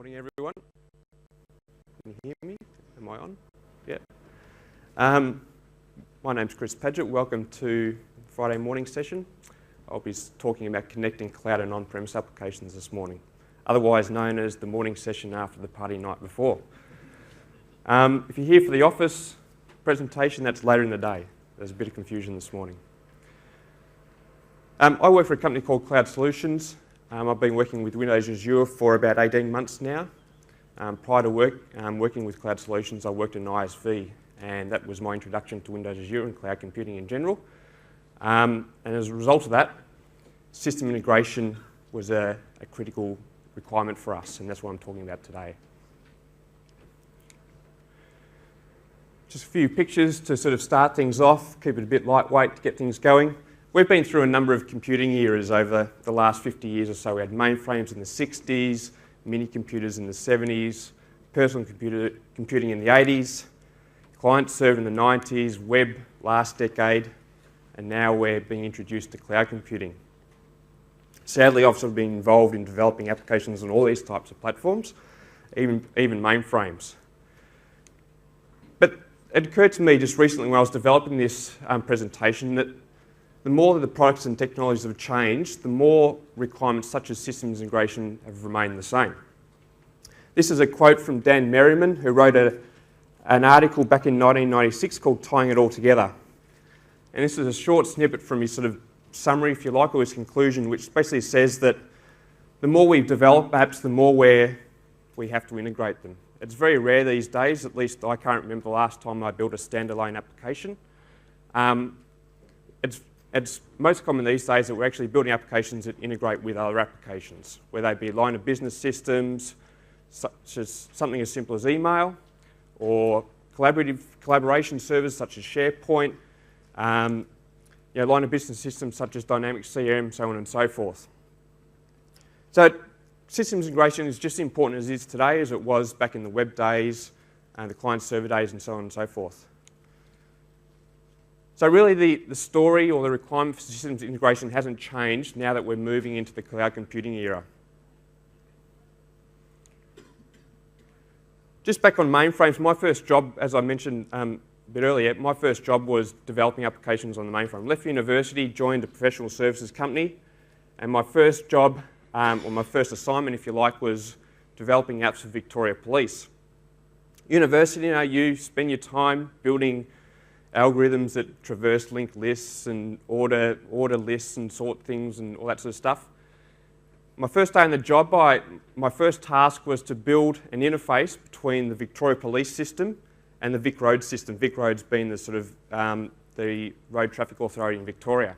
Morning, everyone. Can you hear me? Am I on? Yeah. My name's Chris Padgett. Welcome to the Friday morning session. I'll be talking about connecting cloud and on-premise applications this morning, otherwise known as the morning session after the party night before. If you're here for the office presentation, that's later in the day. There's a bit of confusion this morning. I work for a company called Cloud Solutions. I've been working with Windows Azure for about 18 months now. Prior to working with Cloud Solutions, I worked in ISV, and that was my introduction to Windows Azure and cloud computing in general. And as a result of that, system integration was a critical requirement for us, and that's what I'm talking about today. Just a few pictures to sort of start things off, keep it a bit lightweight to get things going. We've been through a number of computing eras over the last 50 years or so. We had mainframes in the 60s, mini computers in the 70s, personal computing in the 80s, client server in the 90s, web last decade, and now we're being introduced to cloud computing. Sadly, I've sort of been involved in developing applications on all these types of platforms, even mainframes. But it occurred to me just recently when I was developing this presentation that the more that the products and technologies have changed, the more requirements such as systems integration have remained the same. This is a quote from Dan Merriman, who wrote an article back in 1996 called Tying It All Together. And this is a short snippet from his sort of summary, if you like, or his conclusion, which basically says that the more we develop apps, the more we have to integrate them. It's very rare these days, at least I can't remember the last time I built a standalone application. It's most common these days that we're actually building applications that integrate with other applications, whether they be line of business systems, such as something as simple as email, or collaboration servers such as SharePoint, line of business systems such as Dynamics CRM, so on and so forth. So systems integration is just as important as it is today as it was back in the web days, and the client server days, and so on and so forth. So really the story or the requirement for systems integration hasn't changed now that we're moving into the cloud computing era. Just back on mainframes, my first job, as I mentioned a bit earlier, my first job was developing applications on the mainframe. Left university, joined a professional services company, and my first job, or my first assignment, if you like, was developing apps for Victoria Police. University, you spend your time building algorithms that traverse linked lists and order lists and sort things and all that sort of stuff. My first day on the job, my first task was to build an interface between the Victoria Police system and the VicRoads system, VicRoads being the sort of the road traffic authority in Victoria.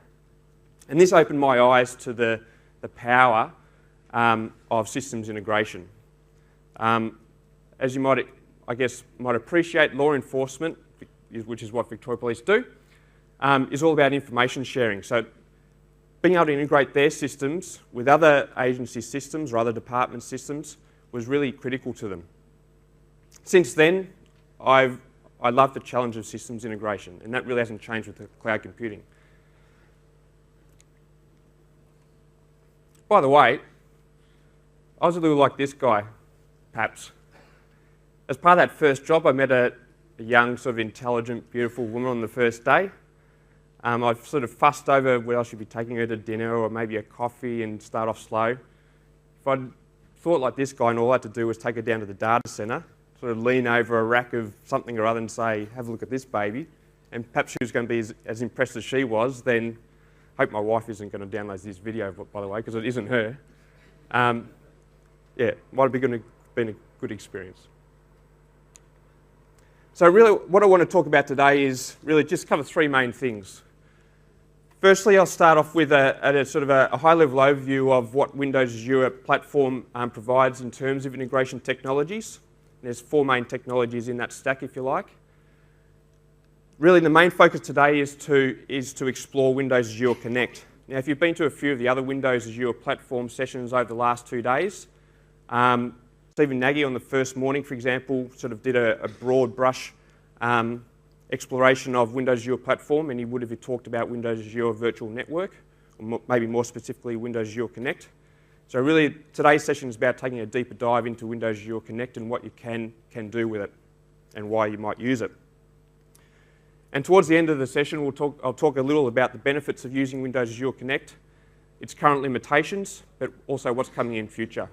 And this opened my eyes to the power of systems integration. As you might appreciate, law enforcement, which is what Victoria Police do, is all about information sharing. So being able to integrate their systems with other agency systems or other department systems was really critical to them. Since then, I love the challenge of systems integration, and that really hasn't changed with the cloud computing. By the way, I was a little like this guy, perhaps. As part of that first job, I met a young, sort of intelligent, beautiful woman on the first day. I sort of fussed over whether I should be taking her to dinner or maybe a coffee and start off slow. If I'd thought like this guy and all I had to do was take her down to the data centre, sort of lean over a rack of something or other and say, have a look at this baby, and perhaps she was going to be as impressed as she was, then I hope my wife isn't going to download this video, by the way, because it isn't her. Might have been a good experience. So really what I want to talk about today is really just cover three main things. Firstly, I'll start off with a high-level overview of what Windows Azure platform provides in terms of integration technologies. There's four main technologies in that stack, if you like. Really, the main focus today is to explore Windows Azure Connect. Now, if you've been to a few of the other Windows Azure platform sessions over the last 2 days, Stephen Nagy on the first morning, for example, sort of did a broad brush exploration of Windows Azure platform, and he would have talked about Windows Azure Virtual Network, or maybe more specifically Windows Azure Connect. So really, today's session is about taking a deeper dive into Windows Azure Connect and what you can do with it and why you might use it. And towards the end of the session, I'll talk a little about the benefits of using Windows Azure Connect, its current limitations, but also what's coming in future.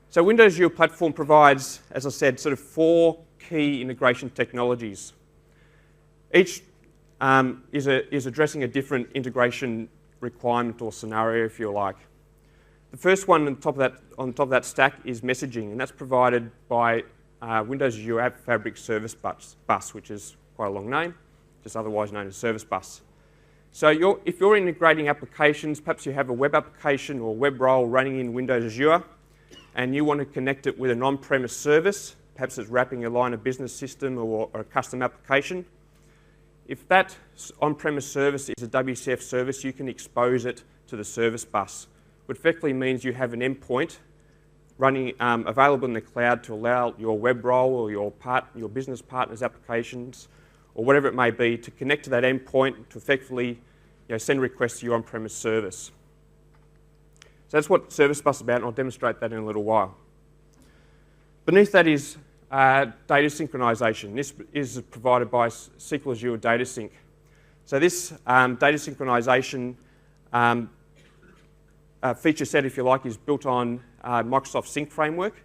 So Windows Azure Platform provides, as I said, sort of 4 key integration technologies. Each is addressing a different integration requirement or scenario, if you like. The first one on top of that stack is messaging, and that's provided by Windows Azure App Fabric Service Bus, which is quite a long name, just otherwise known as Service Bus. So if you're integrating applications, perhaps you have a web application or web role running in Windows Azure, and you want to connect it with an on-premise service, perhaps it's wrapping a line of business system or a custom application. If that on-premise service is a WCF service, you can expose it to the service bus, which effectively means you have an endpoint running available in the cloud to allow your web role or your business partner's applications or whatever it may be to connect to that endpoint to effectively send requests to your on-premise service. So that's what Service Bus is about, and I'll demonstrate that in a little while. Beneath that is data synchronization. This is provided by SQL Azure Data Sync. So this data synchronization feature set, if you like, is built on Microsoft Sync framework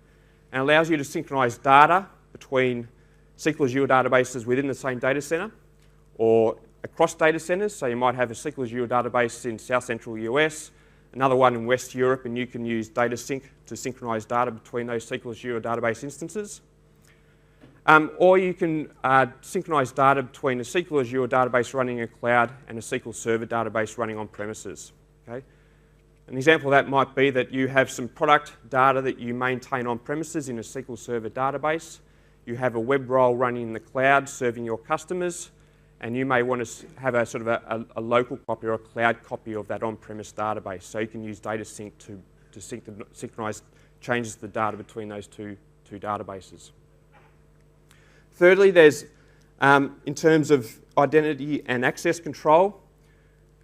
and allows you to synchronize data between SQL Azure databases within the same data center or across data centers. So you might have a SQL Azure database in South Central US, another one in West Europe, and you can use Data Sync to synchronize data between those SQL Azure database instances. Or you can synchronize data between a SQL Azure database running in a cloud and a SQL Server database running on premises. Okay? An example of that might be that you have some product data that you maintain on premises in a SQL Server database. You have a web role running in the cloud serving your customers, and you may want to have a sort of a local copy or a cloud copy of that on-premise database. So you can use Data Sync to synchronize changes to the data between those two databases. Thirdly, there's, in terms of identity and access control,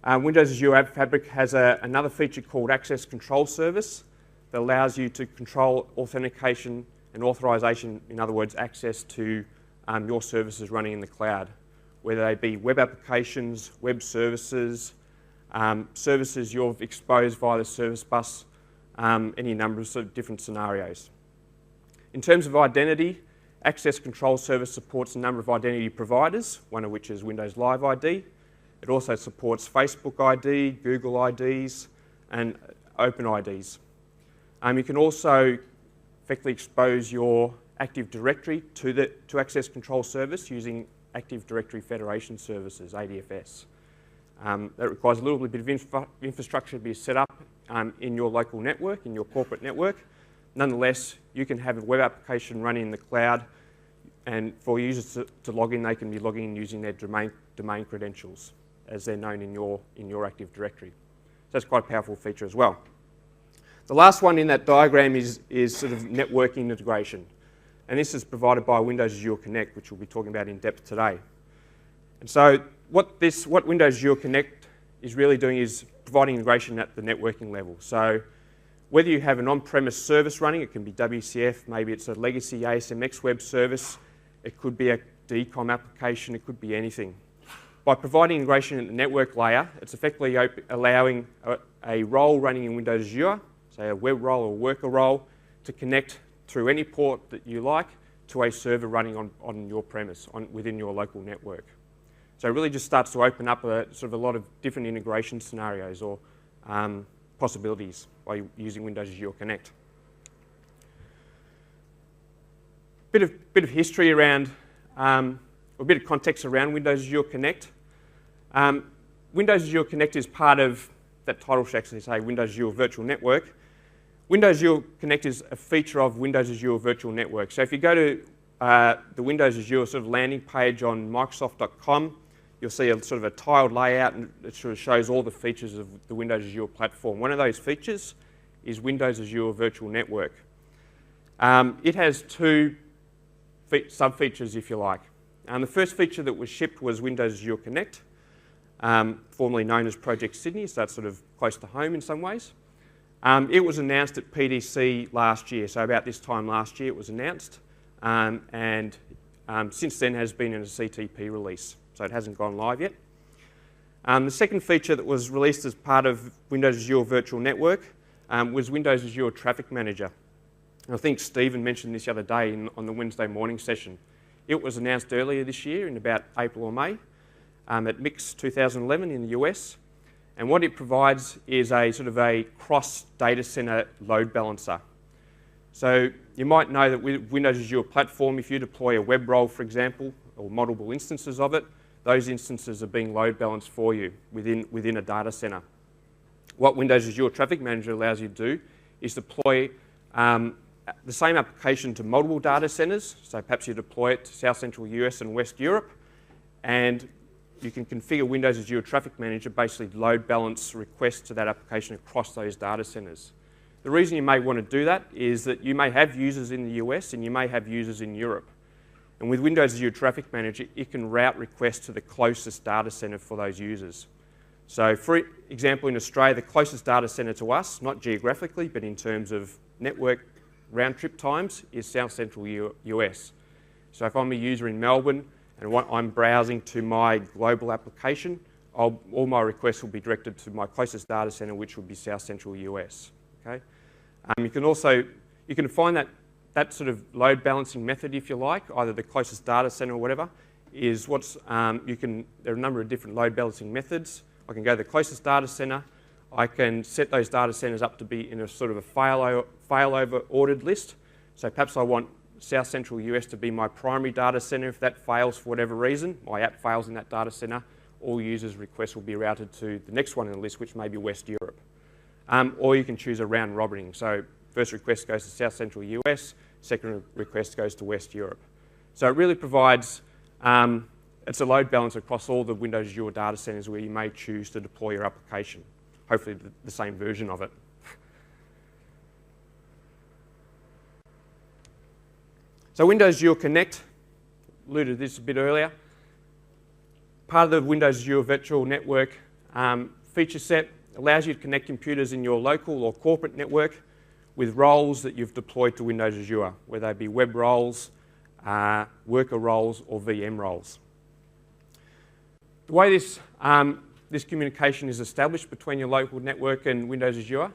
Windows Azure App Fabric has another feature called Access Control Service that allows you to control authentication and authorization, in other words, access to your services running in the cloud, whether they be web applications, web services, services you've exposed via the service bus, any number of sort of different scenarios. In terms of identity, Access Control Service supports a number of identity providers, one of which is Windows Live ID. It also supports Facebook ID, Google IDs, and Open IDs. You can also effectively expose your Active Directory to Access Control Service using Active Directory Federation Services, ADFS. That requires a little bit of infrastructure to be set up in your local network, in your corporate network. Nonetheless, you can have a web application running in the cloud, and for users to log in, they can be logging in using their domain credentials as they're known in your Active Directory. So that's quite a powerful feature as well. The last one in that diagram is sort of networking integration. And this is provided by Windows Azure Connect, which we'll be talking about in depth today. And so what Windows Azure Connect is really doing is providing integration at the networking level. So whether you have an on-premise service running, it can be WCF, maybe it's a legacy ASMX web service, it could be a DCOM application, it could be anything. By providing integration at the network layer, it's effectively allowing a role running in Windows Azure, say a web role or worker role, to connect through any port that you like to a server running on your premise, within your local network. So it really just starts to open up a lot of different integration scenarios or possibilities by using Windows Azure Connect. Bit of history around, or a bit of context around Windows Azure Connect. Windows Azure Connect is part of, that title should actually say Windows Azure Virtual Network. Windows Azure Connect is a feature of Windows Azure Virtual Network. So if you go to the Windows Azure sort of landing page on Microsoft.com, you'll see a sort of a tiled layout, and it sort of shows all the features of the Windows Azure platform. One of those features is Windows Azure Virtual Network. It has two sub-features, if you like. The first feature that was shipped was Windows Azure Connect. formerly known as Project Sydney, so that's sort of close to home in some ways. It was announced at PDC last year, so about this time last year it was announced, and since then has been in a CTP release, so it hasn't gone live yet. The second feature that was released as part of Windows Azure Virtual Network was Windows Azure Traffic Manager. And I think Stephen mentioned this the other day on the Wednesday morning session. It was announced earlier this year in about April or May at MIX 2011 in the US. And what it provides is a sort of a cross data center load balancer. So you might know that with Windows Azure Platform, if you deploy a web role, for example, or multiple instances of it, those instances are being load balanced for you within a data center. What Windows Azure Traffic Manager allows you to do is deploy the same application to multiple data centers. So perhaps you deploy it to South Central US and West Europe, and you can configure Windows Azure Traffic Manager basically load balance requests to that application across those data centers. The reason you may want to do that is that you may have users in the US and you may have users in Europe. And with Windows Azure Traffic Manager, it can route requests to the closest data center for those users. So for example, in Australia, the closest data center to us, not geographically, but in terms of network round trip times, is South Central US. So if I'm a user in Melbourne and I'm browsing to my global application, all my requests will be directed to my closest data center, which would be South Central US. Okay? You can find that sort of load balancing method, if you like, either the closest data center or whatever, is there are a number of different load balancing methods. I can go to the closest data center. I can set those data centers up to be in a sort of a failover ordered list. So perhaps I want South Central US to be my primary data center. If that fails for whatever reason, my app fails in that data center, all users' requests will be routed to the next one in the list, which may be West Europe. Or you can choose a round robining. So first request goes to South Central US, second request goes to West Europe. So it really provides, it's a load balance across all the Windows Azure data centers where you may choose to deploy your application. Hopefully the same version of it. So Windows Azure Connect, alluded to this a bit earlier. Part of the Windows Azure Virtual Network feature set allows you to connect computers in your local or corporate network with roles that you've deployed to Windows Azure, whether they be web roles, worker roles, or VM roles. The way this communication is established between your local network and Windows Azure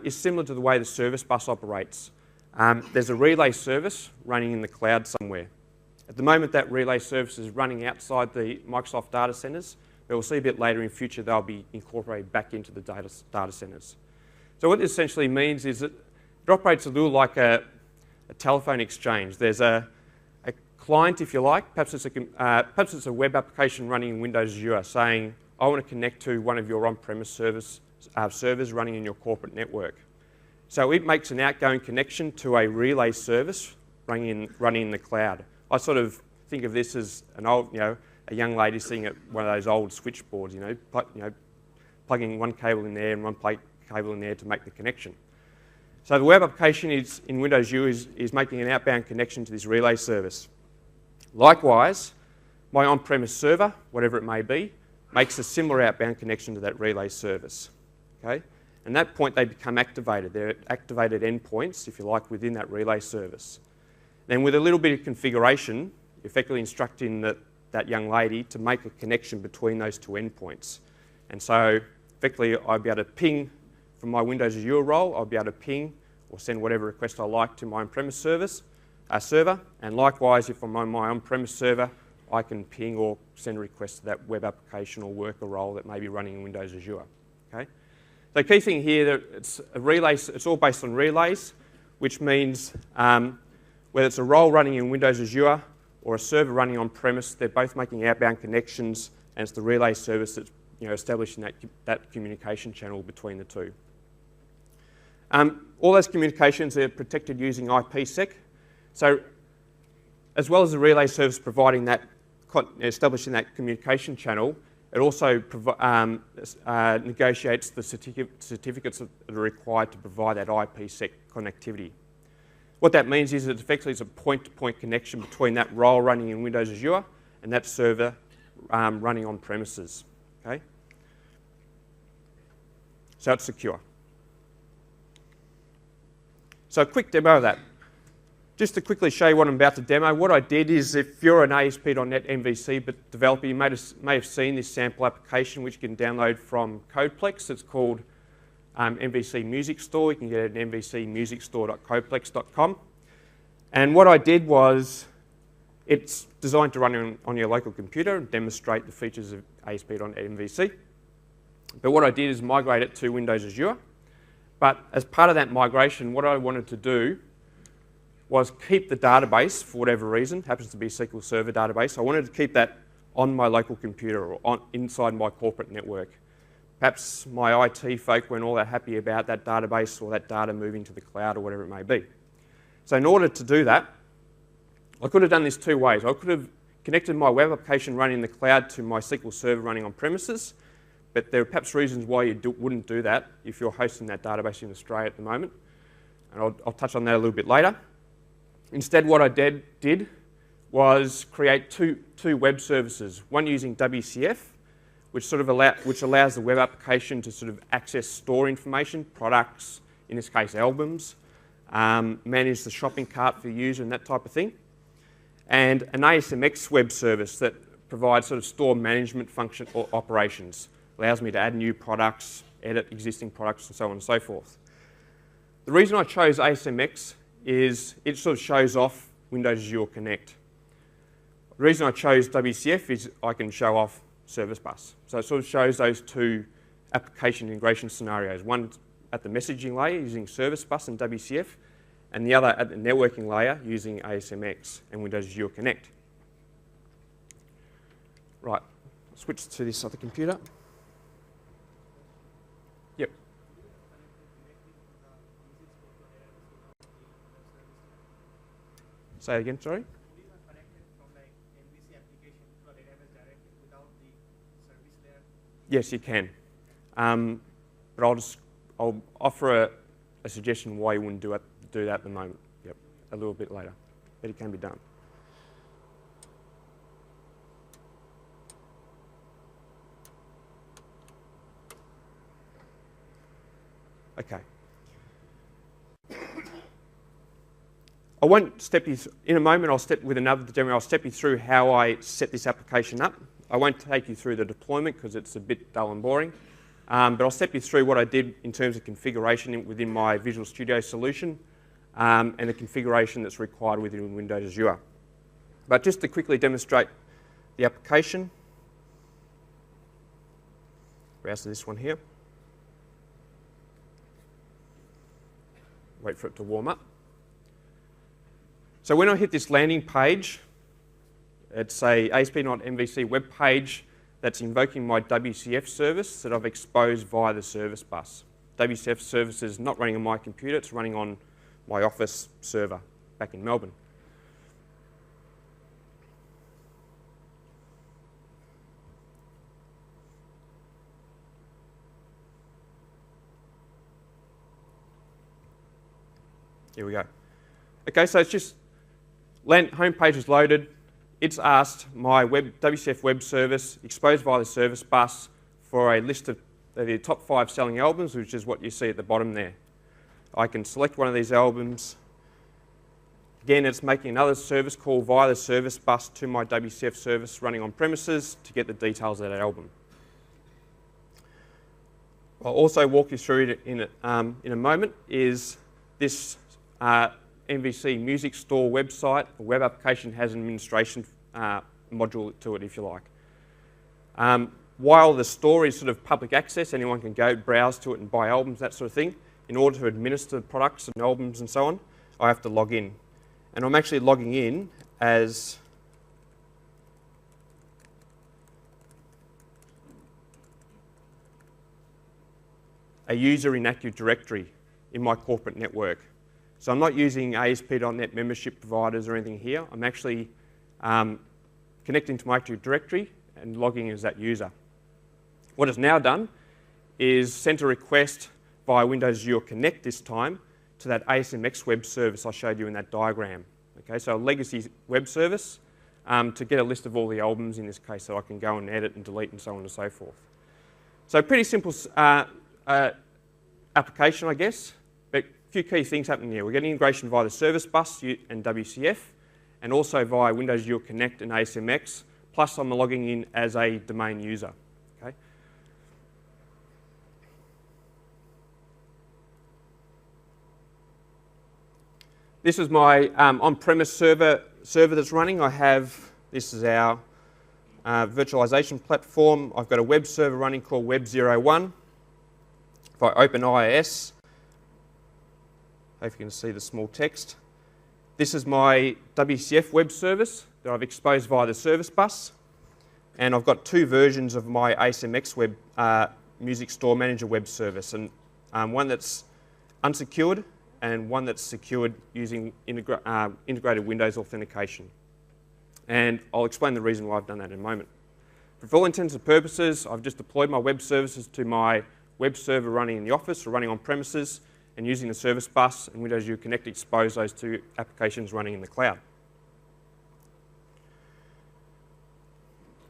is similar to the way the service bus operates. There's a relay service running in the cloud somewhere. At the moment, that relay service is running outside the Microsoft data centers, but we'll see a bit later in future they'll be incorporated back into the data centers. So what this essentially means is that it operates a little like a telephone exchange. There's a client, if you like, perhaps it's a web application running in Windows Azure saying, I want to connect to one of your on-premise servers running in your corporate network. So it makes an outgoing connection to a relay service running in the cloud. I sort of think of this as a young lady sitting at one of those old switchboards, plugging one cable in there and one cable in there to make the connection. So the web application in Windows Azure is making an outbound connection to this relay service. Likewise, my on-premise server, whatever it may be, makes a similar outbound connection to that relay service. Okay? And at that point, they become activated. They're activated endpoints, if you like, within that relay service. Then with a little bit of configuration, effectively instructing that young lady to make a connection between those two endpoints. And so effectively, I'll be able to ping from my Windows Azure role, I'll be able to ping or send whatever request I like to my on-premise server. And likewise, if I'm on my on-premise server, I can ping or send a request to that web application or worker role that may be running in Windows Azure. Okay? So the key thing here, that it's all based on relays, which means whether it's a role running in Windows Azure or a server running on-premise, they're both making outbound connections, and it's the relay service that's establishing that communication channel between the two. All those communications are protected using IPsec. So as well as the relay service providing that, establishing that communication channel, it also negotiates the certificates that are required to provide that IPsec connectivity. What that means is that effectively it's a point-to-point connection between that role running in Windows Azure and that server running on premises. okay? So it's secure. So a quick demo of that. Just to quickly show you what I'm about to demo, what I did is, if you're an ASP.NET MVC developer, you may have seen this sample application which you can download from Codeplex. It's called MVC Music Store. You can get it at mvcmusicstore.codeplex.com. And what I did was, it's designed to run on your local computer and demonstrate the features of ASP.NET MVC. But what I did is migrate it to Windows Azure. But as part of that migration, what I wanted to do was keep the database, for whatever reason, happens to be a SQL Server database. I wanted to keep that on my local computer or inside my corporate network. Perhaps my IT folk weren't all that happy about that database or that data moving to the cloud or whatever it may be. So in order to do that, I could have done this two ways. I could have connected my web application running in the cloud to my SQL Server running on premises, but there are perhaps reasons why you wouldn't do that if you're hosting that database in Australia at the moment. And I'll touch on that a little bit later. Instead, what I did was create two web services, one using WCF, which allows the web application to sort of access store information, products, in this case albums, manage the shopping cart for the user and that type of thing, and an ASMX web service that provides sort of store management function or operations, allows me to add new products, edit existing products, and so on and so forth. The reason I chose ASMX is it sort of shows off Windows Azure Connect. The reason I chose WCF is I can show off Service Bus. So it sort of shows those two application integration scenarios, one at the messaging layer using Service Bus and WCF, and the other at the networking layer using ASMX and Windows Azure Connect. Right, switch to this other computer. Yep. Say it again, sorry? Yes, you can. But I'll offer a suggestion why you wouldn't do that at the moment. Yep, a little bit later. But it can be done. Okay. I won't step you through, in a moment with another demo, I'll step you through how I set this application up. I won't take you through the deployment because it's a bit dull and boring, but I'll step you through what I did in terms of configuration within my Visual Studio solution and the configuration that's required within Windows Azure. But just to quickly demonstrate the application, browse to this one here. Wait for it to warm up. So when I hit this landing page, it's a ASP.NET MVC web page that's invoking my WCF service that I've exposed via the service bus. WCF service is not running on my computer, it's running on my office server back in Melbourne. Here we go. Okay, so it's just home page is loaded. It's asked my WCF web service, exposed via the service bus, for a list of the top 5 selling albums, which is what you see at the bottom there. I can select one of these albums. Again, it's making another service call via the service bus to my WCF service running on premises to get the details of that album. I'll also walk you through it in a moment, is this MVC Music Store website, or web application, has an administration module to it, if you like. While the store is sort of public access, anyone can go browse to it and buy albums, that sort of thing. In order to administer products and albums and so on, I have to log in. And I'm actually logging in as a user in Active Directory in my corporate network. So I'm not using ASP.NET membership providers or anything here. I'm actually connecting to my Active Directory and logging as that user. What it's now done is sent a request via Windows Azure Connect this time to that ASMX web service I showed you in that diagram. Okay, so a legacy web service to get a list of all the albums in this case, so I can go and edit and delete and so on and so forth. So pretty simple application, I guess, but a few key things happening here. We're getting integration via the service bus and WCF, and also via Windows Azure Connect and ASMX, plus I'm logging in as a domain user. Okay. This is my on-premise server that's running. This is our virtualization platform. I've got a web server running called Web01. If I open IIS, hope you can see the small text. This is my WCF web service that I've exposed via the service bus. And I've got two versions of my ASMX web music store manager web service, and one that's unsecured and one that's secured using integrated Windows authentication. And I'll explain the reason why I've done that in a moment. For all intents and purposes, I've just deployed my web services to my web server running in the office or running on premises, and using the service bus and Windows Azure Connect expose those two applications running in the cloud.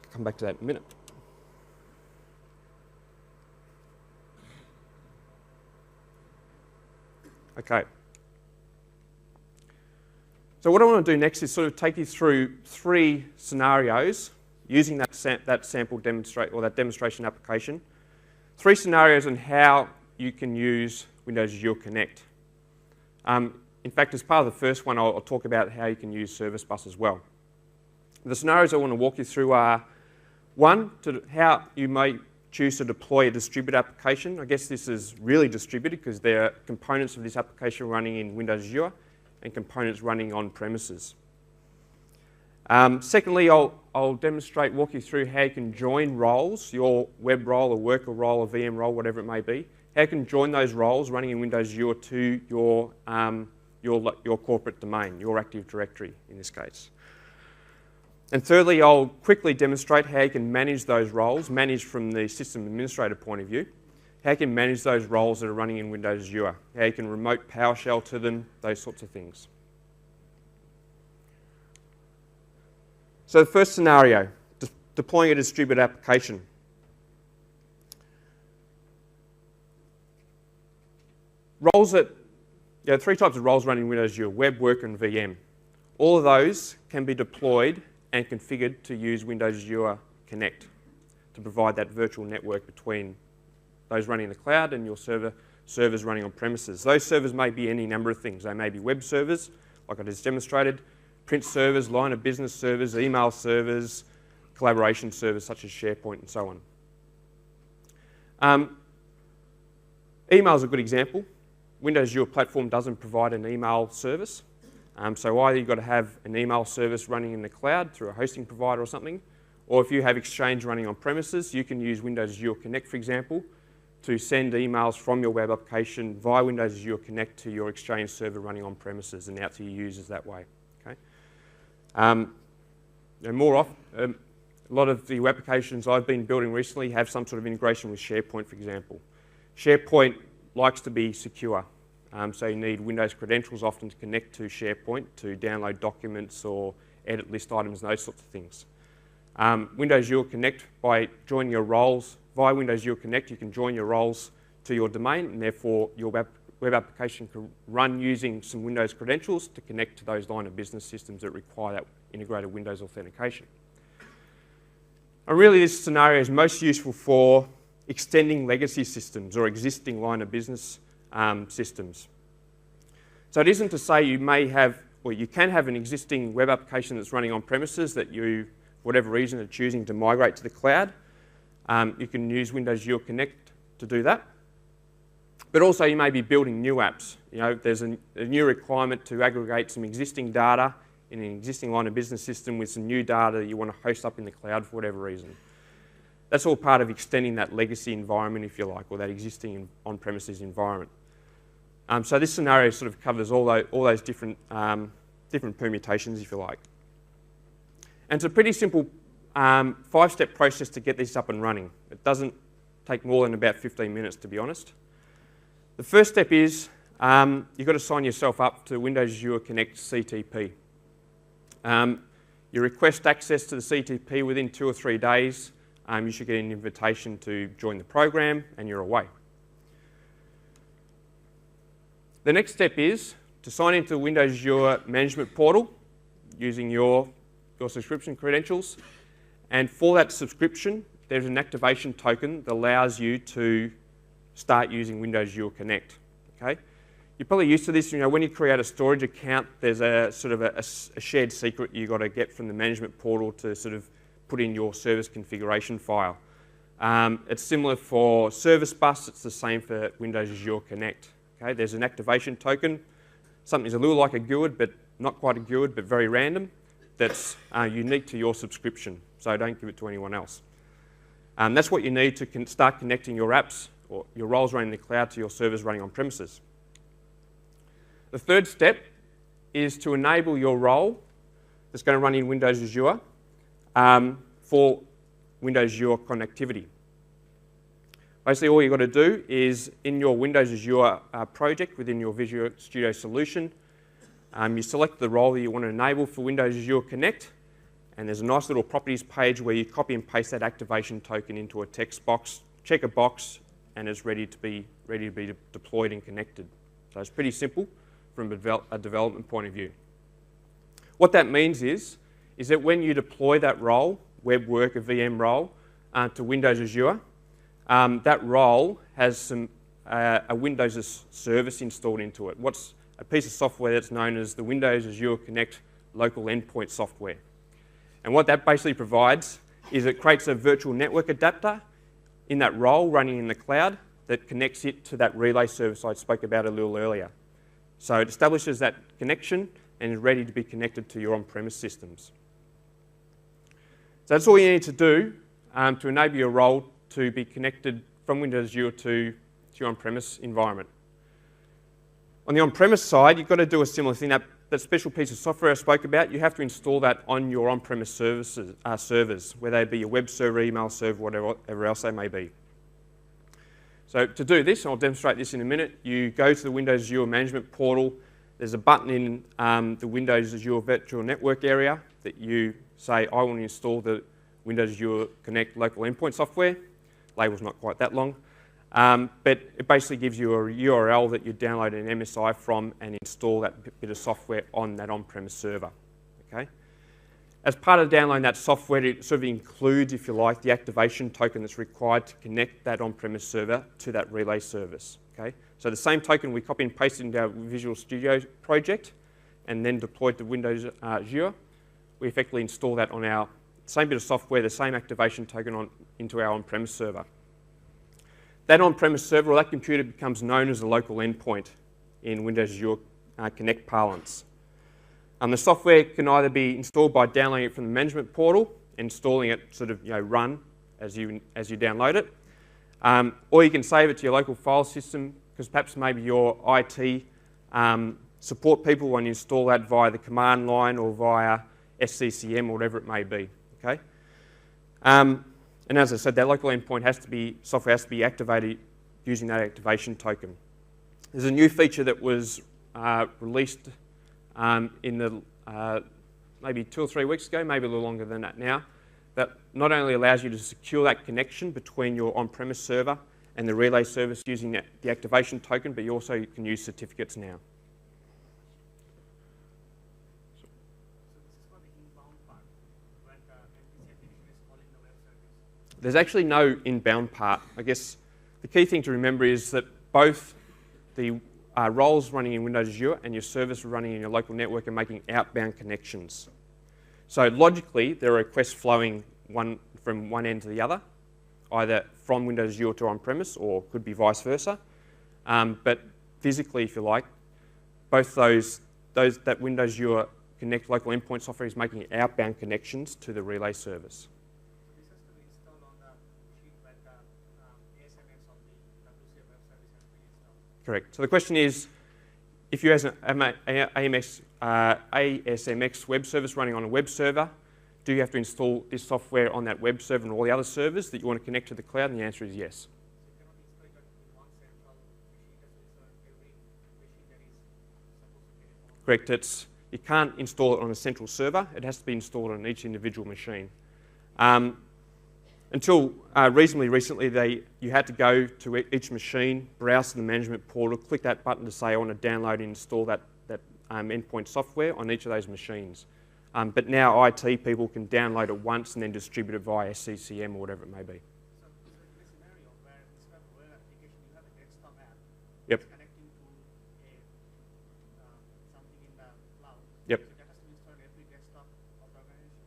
I'll come back to that in a minute. Okay. So what I want to do next is sort of take you through three scenarios using that sample demonstration application. Three scenarios on how you can use Windows Azure Connect. In fact, as part of the first one, I'll talk about how you can use Service Bus as well. The scenarios I want to walk you through are, one, how you may choose to deploy a distributed application. I guess this is really distributed because there are components of this application running in Windows Azure and components running on premises. Secondly, I'll walk you through how you can join roles, your web role, or worker role, or VM role, whatever it may be. How you can join those roles running in Windows Azure to your corporate domain, your Active Directory in this case. And thirdly, I'll quickly demonstrate how you can manage those roles, managed from the system administrator point of view, how you can manage those roles that are running in Windows Azure, how you can remote PowerShell to them, those sorts of things. So the first scenario, deploying a distributed application. Three types of roles running in Windows Azure: web, worker, and VM. All of those can be deployed and configured to use Windows Azure Connect to provide that virtual network between those running in the cloud and your servers running on premises. Those servers may be any number of things. They may be web servers, like I just demonstrated, print servers, line of business servers, email servers, collaboration servers such as SharePoint, and so on. Email is a good example. Windows Azure Platform doesn't provide an email service. So either you've got to have an email service running in the cloud through a hosting provider or something, or if you have Exchange running on premises, you can use Windows Azure Connect, for example, to send emails from your web application via Windows Azure Connect to your Exchange server running on premises and out to your users that way. Okay? A lot of the web applications I've been building recently have some sort of integration with SharePoint, for example. SharePoint likes to be secure. So you need Windows credentials often to connect to SharePoint to download documents or edit list items and those sorts of things. Windows Azure Connect, by joining your roles via Windows Azure Connect, you can join your roles to your domain, and therefore your web application can run using some Windows credentials to connect to those line of business systems that require that integrated Windows authentication. And really, this scenario is most useful for extending legacy systems or existing line of business systems. So it isn't to say you may have, or you can have an existing web application that's running on premises that you, for whatever reason, are choosing to migrate to the cloud. You can use Windows Azure Connect to do that. But also you may be building new apps. You know, there's a new requirement to aggregate some existing data in an existing line of business system with some new data that you want to host up in the cloud for whatever reason. That's all part of extending that legacy environment, if you like, or that existing on-premises environment. So this scenario sort of covers all those different permutations, if you like. And it's a pretty simple 5-step process to get this up and running. It doesn't take more than about 15 minutes, to be honest. The first step is you've got to sign yourself up to Windows Azure Connect CTP. You request access to the CTP within 2 or 3 days you should get an invitation to join the program and you're away. The next step is to sign into the Windows Azure Management Portal using your subscription credentials. And for that subscription, there's an activation token that allows you to start using Windows Azure Connect. Okay? You're probably used to this. You know, when you create a storage account, there's a sort of a shared secret you've got to get from the management portal to sort of put in your service configuration file. It's similar for Service Bus. It's the same for Windows Azure Connect. Okay? There's an activation token. Something's a little like a GUID, but not quite a GUID, but very random. That's unique to your subscription, so don't give it to anyone else. That's what you need to start connecting your apps or your roles running in the cloud to your servers running on premises. The third step is to enable your role that's going to run in Windows Azure for Windows Azure connectivity. Basically, all you've got to do is in your Windows Azure project within your Visual Studio solution, you select the role that you want to enable for Windows Azure Connect, and there's a nice little properties page where you copy and paste that activation token into a text box, check a box, and it's ready to be deployed and connected. So it's pretty simple from a development point of view. What that means is that when you deploy that role, web work, a VM role, to Windows Azure, that role has a Windows service installed into it. What's a piece of software that's known as the Windows Azure Connect local endpoint software. And what that basically provides is it creates a virtual network adapter in that role running in the cloud that connects it to that relay service I spoke about a little earlier. So it establishes that connection and is ready to be connected to your on-premise systems. So that's all you need to do to enable your role to be connected from Windows Azure to your on-premise environment. On the on-premise side, you've got to do a similar thing. That special piece of software I spoke about, you have to install that on your on-premise servers, whether they be your web server, email server, whatever else they may be. So to do this, and I'll demonstrate this in a minute, you go to the Windows Azure Management Portal. There's a button in the Windows Azure Virtual Network area that you say, I want to install the Windows Azure Connect local endpoint software. Label's not quite that long. But it basically gives you a URL that you download an MSI from and install that bit of software on that on-premise server. Okay? As part of downloading that software, it sort of includes, if you like, the activation token that's required to connect that on-premise server to that relay service. Okay? So the same token we copy and paste into our Visual Studio project and then deploy to Windows Azure. We effectively install that on our same bit of software, the same activation token into our on-premise server. That on-premise server or that computer becomes known as a local endpoint in Windows Azure Connect parlance. The software can either be installed by downloading it from the management portal, installing it sort of run as you download it, or you can save it to your local file system because perhaps maybe your IT support people want to install that via the command line or via SCCM or whatever it may be. Okay. And as I said, that local endpoint software has to be activated using that activation token. There's a new feature that was released in the maybe 2 or 3 weeks ago, maybe a little longer than that now, that not only allows you to secure that connection between your on-premise server and the relay service using the activation token, but you also can use certificates now. There's actually no inbound part. I guess the key thing to remember is that both the roles running in Windows Azure and your service running in your local network are making outbound connections. So logically, there are requests flowing from one end to the other, either from Windows Azure to on-premise or could be vice versa. But physically, if you like, both that Windows Azure Connect local endpoint software is making outbound connections to the relay service. Correct. So the question is, if you have an ASMX web service running on a web server, do you have to install this software on that web server and all the other servers that you want to connect to the cloud? And the answer is yes. Correct. You can't install it on a central server. It has to be installed on each individual machine. Until reasonably recently, you had to go to each machine, browse to the management portal, click that button to say I want to download and install that endpoint software on each of those machines. But now IT people can download it once and then distribute it via SCCM or whatever it may be. So in this scenario where instead of a web application, you have a desktop app Yep. that's connecting to something in the cloud. Yep. So that has to be installed every desktop of the organization.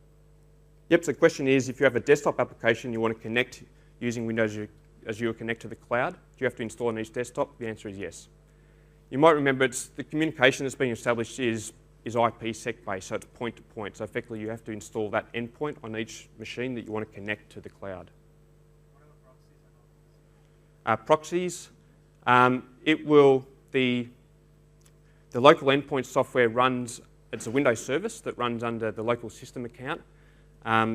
Yep, so the question is, if you have a desktop application you want to connect using Windows Azure Connect to the cloud, do you have to install on each desktop? The answer is yes. You might remember the communication that's being established is IPsec based, so it's point to point. So effectively you have to install that endpoint on each machine that you want to connect to the cloud. What about proxies and all this? The local endpoint software runs, it's a Windows service that runs under the local system account.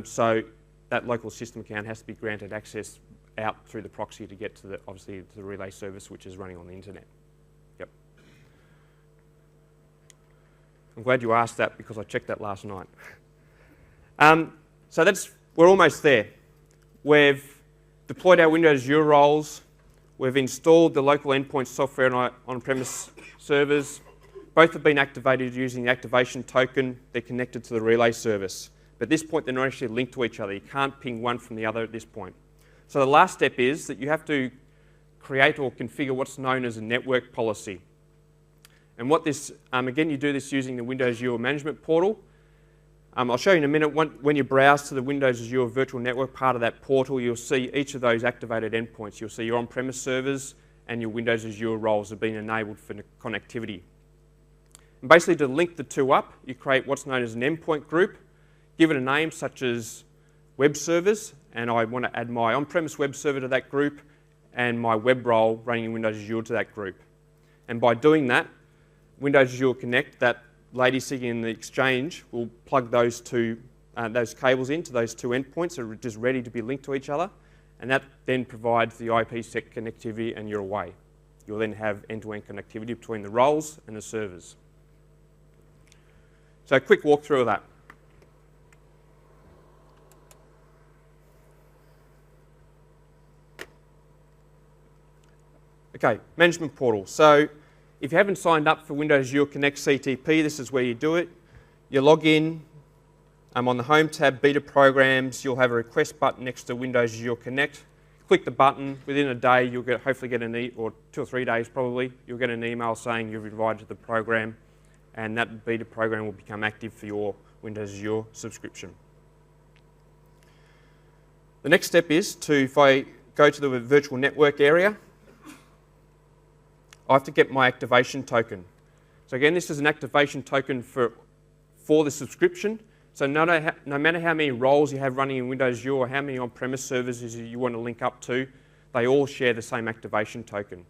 So that local system account has to be granted access out through the proxy to get to obviously to the relay service, which is running on the internet. Yep. I'm glad you asked that because I checked that last night. So we're almost there. We've deployed our Windows Azure roles. We've installed the local endpoint software on on-premise servers. Both have been activated using the activation token. They're connected to the relay service. But at this point, they're not actually linked to each other. You can't ping one from the other at this point. So the last step is that you have to create or configure what's known as a network policy. And what this, again, you do this using the Windows Azure Management Portal. I'll show you in a minute. When you browse to the Windows Azure Virtual Network part of that portal, you'll see each of those activated endpoints. You'll see your on-premise servers and your Windows Azure roles have been enabled for connectivity. And basically, to link the two up, you create what's known as an endpoint group. Give it a name such as web servers, and I want to add my on-premise web server to that group and my web role running in Windows Azure to that group. And by doing that, Windows Azure Connect, that lady sitting in the Exchange, will plug those cables into those two endpoints that are just ready to be linked to each other, and that then provides the IPsec connectivity and you're away. You'll then have end-to-end connectivity between the roles and the servers. So a quick walkthrough of that. Okay, Management Portal. So if you haven't signed up for Windows Azure Connect CTP, this is where you do it. You log in. On the Home tab, Beta Programs, you'll have a request button next to Windows Azure Connect. Click the button. Within a day, you'll hopefully get or 2 or 3 days probably, you'll get an email saying you've invited to the program, and that beta program will become active for your Windows Azure subscription. The next step is if I go to the virtual network area, I have to get my activation token. So again, this is an activation token for the subscription. So no matter how many roles you have running in Windows Azure or how many on-premise services you want to link up to, they all share the same activation token.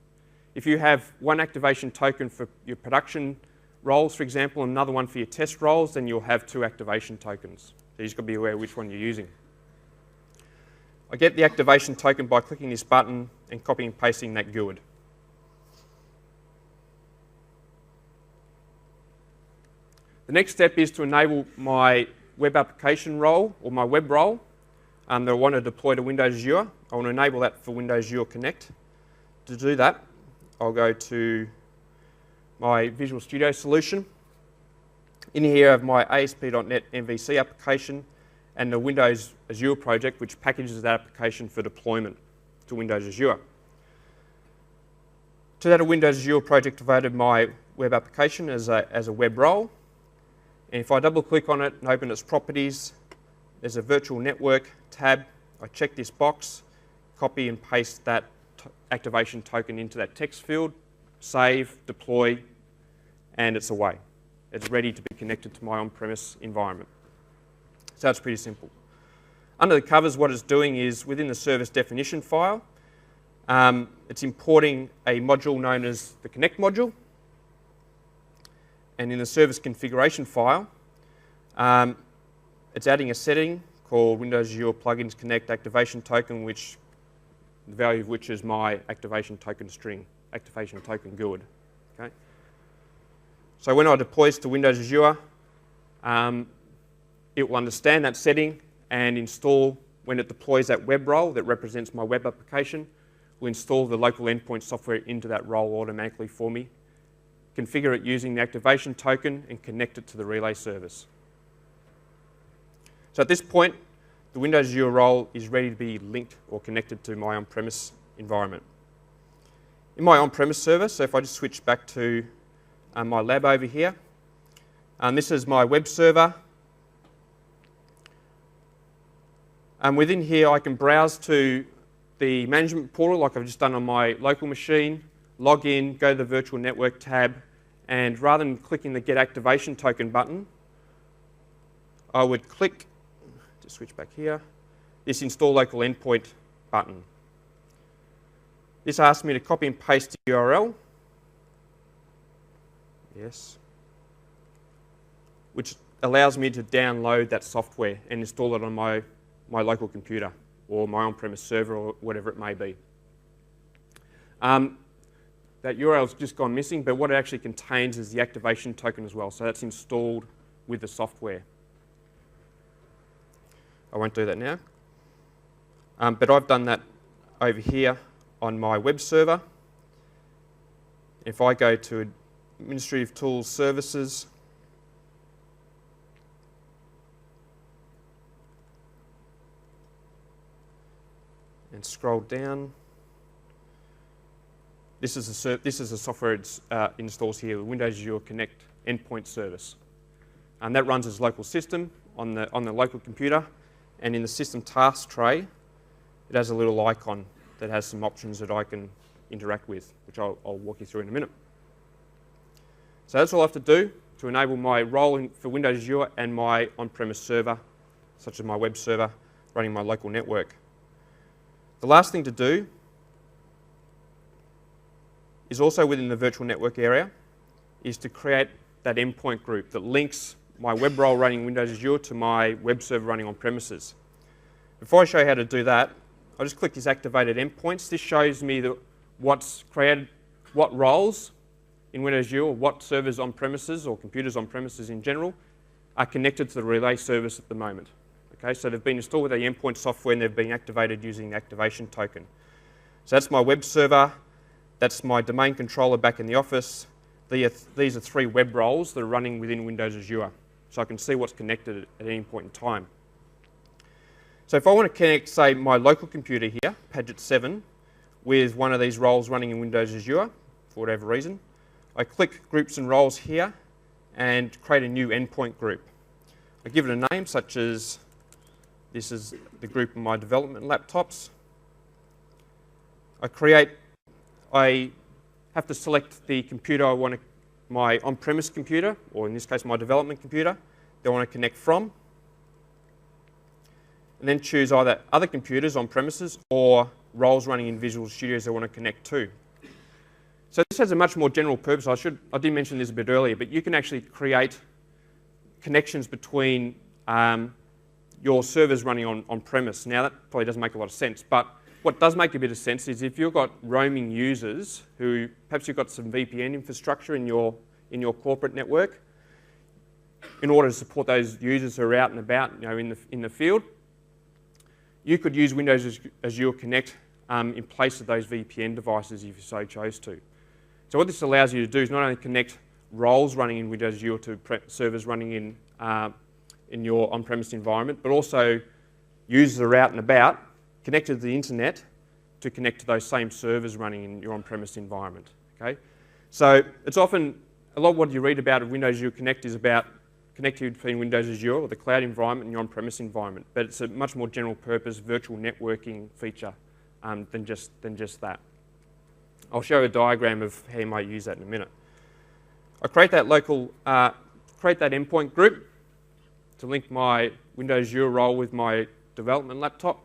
If you have one activation token for your production roles, for example, and another one for your test roles, then you'll have 2 activation tokens. So you've just got to be aware which one you're using. I get the activation token by clicking this button and copying and pasting that GUID. The next step is to enable my web application role or my web role that I want to deploy to Windows Azure. I want to enable that for Windows Azure Connect. To do that, I'll go to my Visual Studio solution. In here I have my ASP.NET MVC application and the Windows Azure project, which packages that application for deployment to Windows Azure. To that Windows Azure project, I've added my web application as a web role. And if I double click on it and open its properties, there's a virtual network tab. I check this box, copy and paste that activation token into that text field, save, deploy, and it's away. It's ready to be connected to my on-premise environment. So it's pretty simple. Under the covers, what it's doing is within the service definition file, it's importing a module known as the Connect module. And in the service configuration file, it's adding a setting called Windows Azure Plugins Connect Activation Token, which the value of which is my activation token string, activation token GUID. Okay? So when I deploy this to Windows Azure, it will understand that setting and install when it deploys that web role that represents my web application, will install the local endpoint software into that role automatically for me, configure it using the activation token, and connect it to the relay service. So at this point, the Windows Azure role is ready to be linked or connected to my on-premise environment. In my on-premise server, so if I just switch back to my lab over here, this is my web server. Within here, I can browse to the management portal like I've just done on my local machine, log in, go to the virtual network tab, and rather than clicking the Get Activation Token button, I would click, to switch back here, this Install Local Endpoint button. This asks me to copy and paste the URL. Yes. Which allows me to download that software and install it on my local computer or my on-premise server or whatever it may be. That URL's just gone missing, but what it actually contains is the activation token as well. So that's installed with the software. I won't do that now. But I've done that over here on my web server. If I go to Administrative Tools Services, and scroll down, this is the software it installs here, the Windows Azure Connect Endpoint Service. And that runs as local system on the local computer, and in the system task tray, it has a little icon that has some options that I can interact with, which I'll walk you through in a minute. So that's all I have to do to enable my role for Windows Azure and my on-premise server, such as my web server, running my local network. The last thing to do is also within the virtual network area, is to create that endpoint group that links my web role running Windows Azure to my web server running on premises. Before I show you how to do that, I'll just click this activated endpoints. This shows me what's created, what roles in Windows Azure, or what servers on premises or computers on premises in general are connected to the relay service at the moment. Okay, so they've been installed with the endpoint software and they've been activated using the activation token. So that's my web server, that's my domain controller back in the office. These are 3 web roles that are running within Windows Azure. So I can see what's connected at any point in time. So if I want to connect, say, my local computer here, Paget 7, with one of these roles running in Windows Azure, for whatever reason, I click Groups and Roles here and create a new endpoint group. I give it a name, such as, this is the group of my development laptops. I have to select the computer I want to, my on-premise computer, or in this case my development computer, that I want to connect from. And then choose either other computers on premises or roles running in Visual Studios I want to connect to. So this has a much more general purpose. I did mention this a bit earlier, but you can actually create connections between your servers running on premise. Now that probably doesn't make a lot of sense, but what does make a bit of sense is if you've got roaming users who, perhaps you've got some VPN infrastructure in your corporate network, in order to support those users who are out and about, in the field, you could use Windows Azure Connect in place of those VPN devices if you so chose to. So what this allows you to do is not only connect roles running in Windows Azure to servers running in your on-premise environment, but also users are out and about, connected to the internet to connect to those same servers running in your on-premise environment. Okay? So it's often, a lot of what you read about of Windows Azure Connect is about connectivity between Windows Azure or the cloud environment and your on-premise environment, but it's a much more general purpose virtual networking feature than just that. I'll show a diagram of how you might use that in a minute. I create that endpoint group to link my Windows Azure role with my development laptop.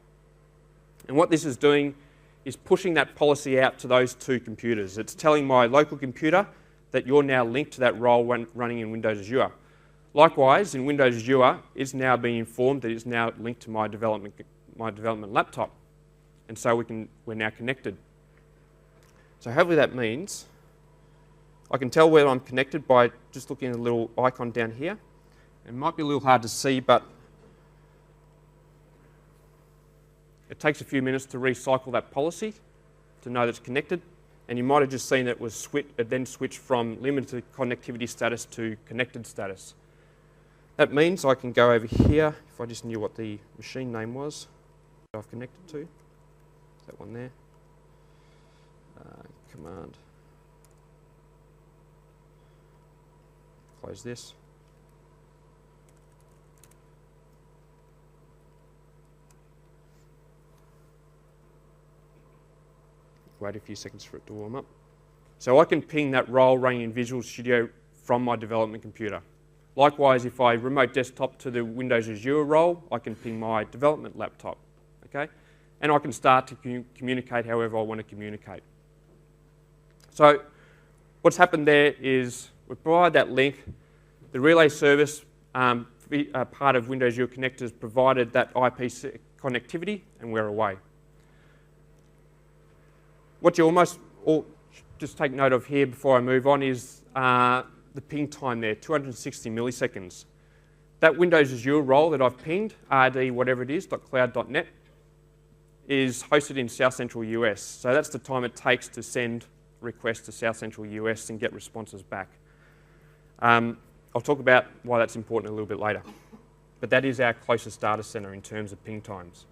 And what this is doing is pushing that policy out to those 2 computers. It's telling my local computer that you're now linked to that role running in Windows Azure. Likewise, in Windows Azure, it's now being informed that it's now linked to my development laptop. And so we're now connected. So hopefully that means I can tell whether I'm connected by just looking at the little icon down here. It might be a little hard to see, but It takes a few minutes to recycle that policy to know that it's connected. And you might have just seen that it then switched from limited connectivity status to connected status. That means I can go over here, if I just knew what the machine name was that I've connected to. That one there. Command. Close this. Wait a few seconds for it to warm up. So I can ping that role running in Visual Studio from my development computer. Likewise, if I remote desktop to the Windows Azure role, I can ping my development laptop, okay? And I can start to communicate however I want to communicate. So what's happened there is we provide that link. The relay service part of Windows Azure Connect has provided that IP connectivity, and we're away. What you almost just take note of here before I move on is the ping time there, 260 milliseconds. That Windows Azure role that I've pinged, rd whatever it is, .cloud.net, is hosted in South Central US. So that's the time it takes to send requests to South Central US and get responses back. I'll talk about why that's important a little bit later. But that is our closest data center in terms of ping times.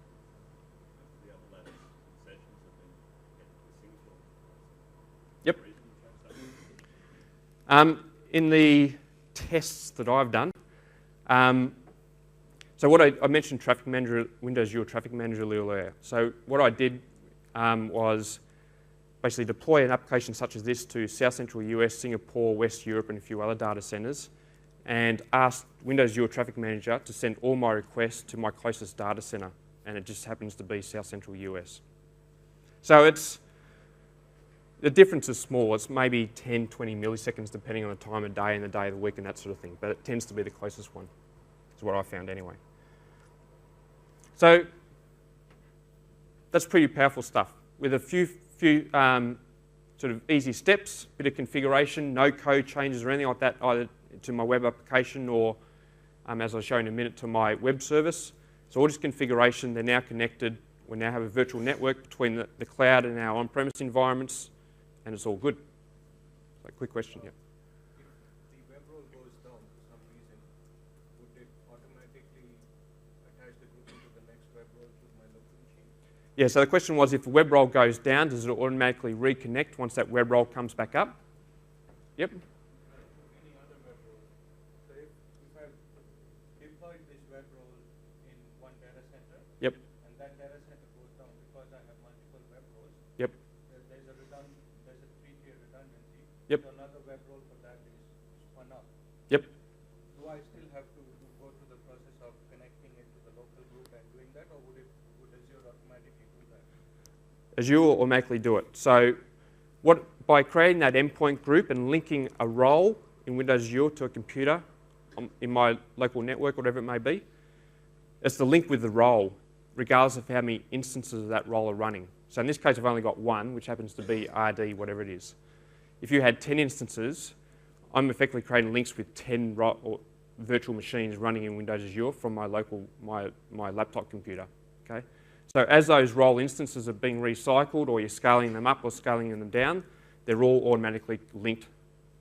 Yep. In the tests that I've done, so what I mentioned Traffic Manager, Windows Azure Traffic Manager a little earlier. So what I did was basically deploy an application such as this to South Central US, Singapore, West Europe, and a few other data centers, and asked Windows Azure Traffic Manager to send all my requests to my closest data center, and it just happens to be South Central US. So the difference is small. It's maybe 10, 20 milliseconds depending on the time of day and the day of the week and that sort of thing, but it tends to be the closest one. Is what I found anyway. So that's pretty powerful stuff. With a few sort of easy steps, bit of configuration, no code changes or anything like that, either to my web application or, as I'll show in a minute, to my web service. So all this configuration, they're now connected. We now have a virtual network between the cloud and our on-premise environments, and it's all good. So quick question, yeah. If the web role goes down for some reason, would it automatically attach the grouping to the next web role to my local machine? Yeah, so the question was, if the web role goes down, does it automatically reconnect once that web role comes back up? Yep. Any other web role. So if I've deployed this web role in one data center, Yep. and that data center goes down because I have multiple web roles, Yep. there's a 3-tier redundancy. Yep. So another web role for that is spun up. Yep. Do I still have to go through the process of connecting it to the local group and doing that, or would Azure automatically do that? Azure will automatically do it. So by creating that endpoint group and linking a role in Windows Azure to a computer in my local network, whatever it may be, it's the link with the role, regardless of how many instances of that role are running. So in this case, I've only got one, which happens to be RD, whatever it is. If you had 10 instances, I'm effectively creating links with 10 virtual machines running in Windows Azure from my local, my laptop computer, okay? So as those role instances are being recycled, or you're scaling them up or scaling them down, they're all automatically linked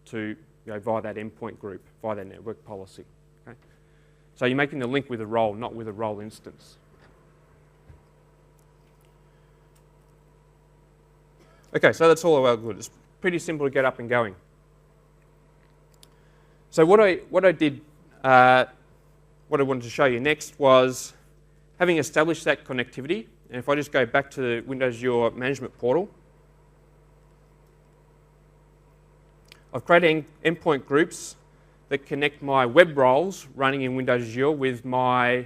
to, via that endpoint group, via that network policy, okay? So you're making the link with a role, not with a role instance. Okay, so that's all well good. It's pretty simple to get up and going. So what I wanted to show you next was, having established that connectivity, and if I just go back to the Windows Azure Management Portal, I've created endpoint groups that connect my web roles running in Windows Azure with my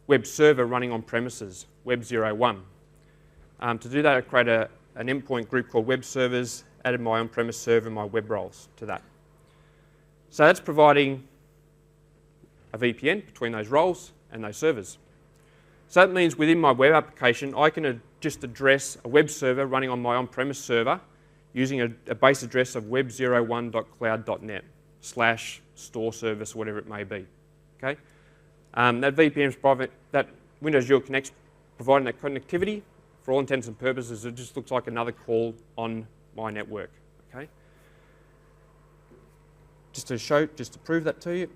web server running on premises, Web01. To do that, I created an endpoint group called Web Servers, added my on-premise server and my web roles to that. So that's providing a VPN between those roles and those servers. So that means within my web application, I can just address a web server running on my on-premise server using a base address of web01.cloud.net/store service, whatever it may be. Okay, that VPN is private. That Windows Azure Connect providing that connectivity. For all intents and purposes, it just looks like another call on my network. Okay. Just to prove that to you,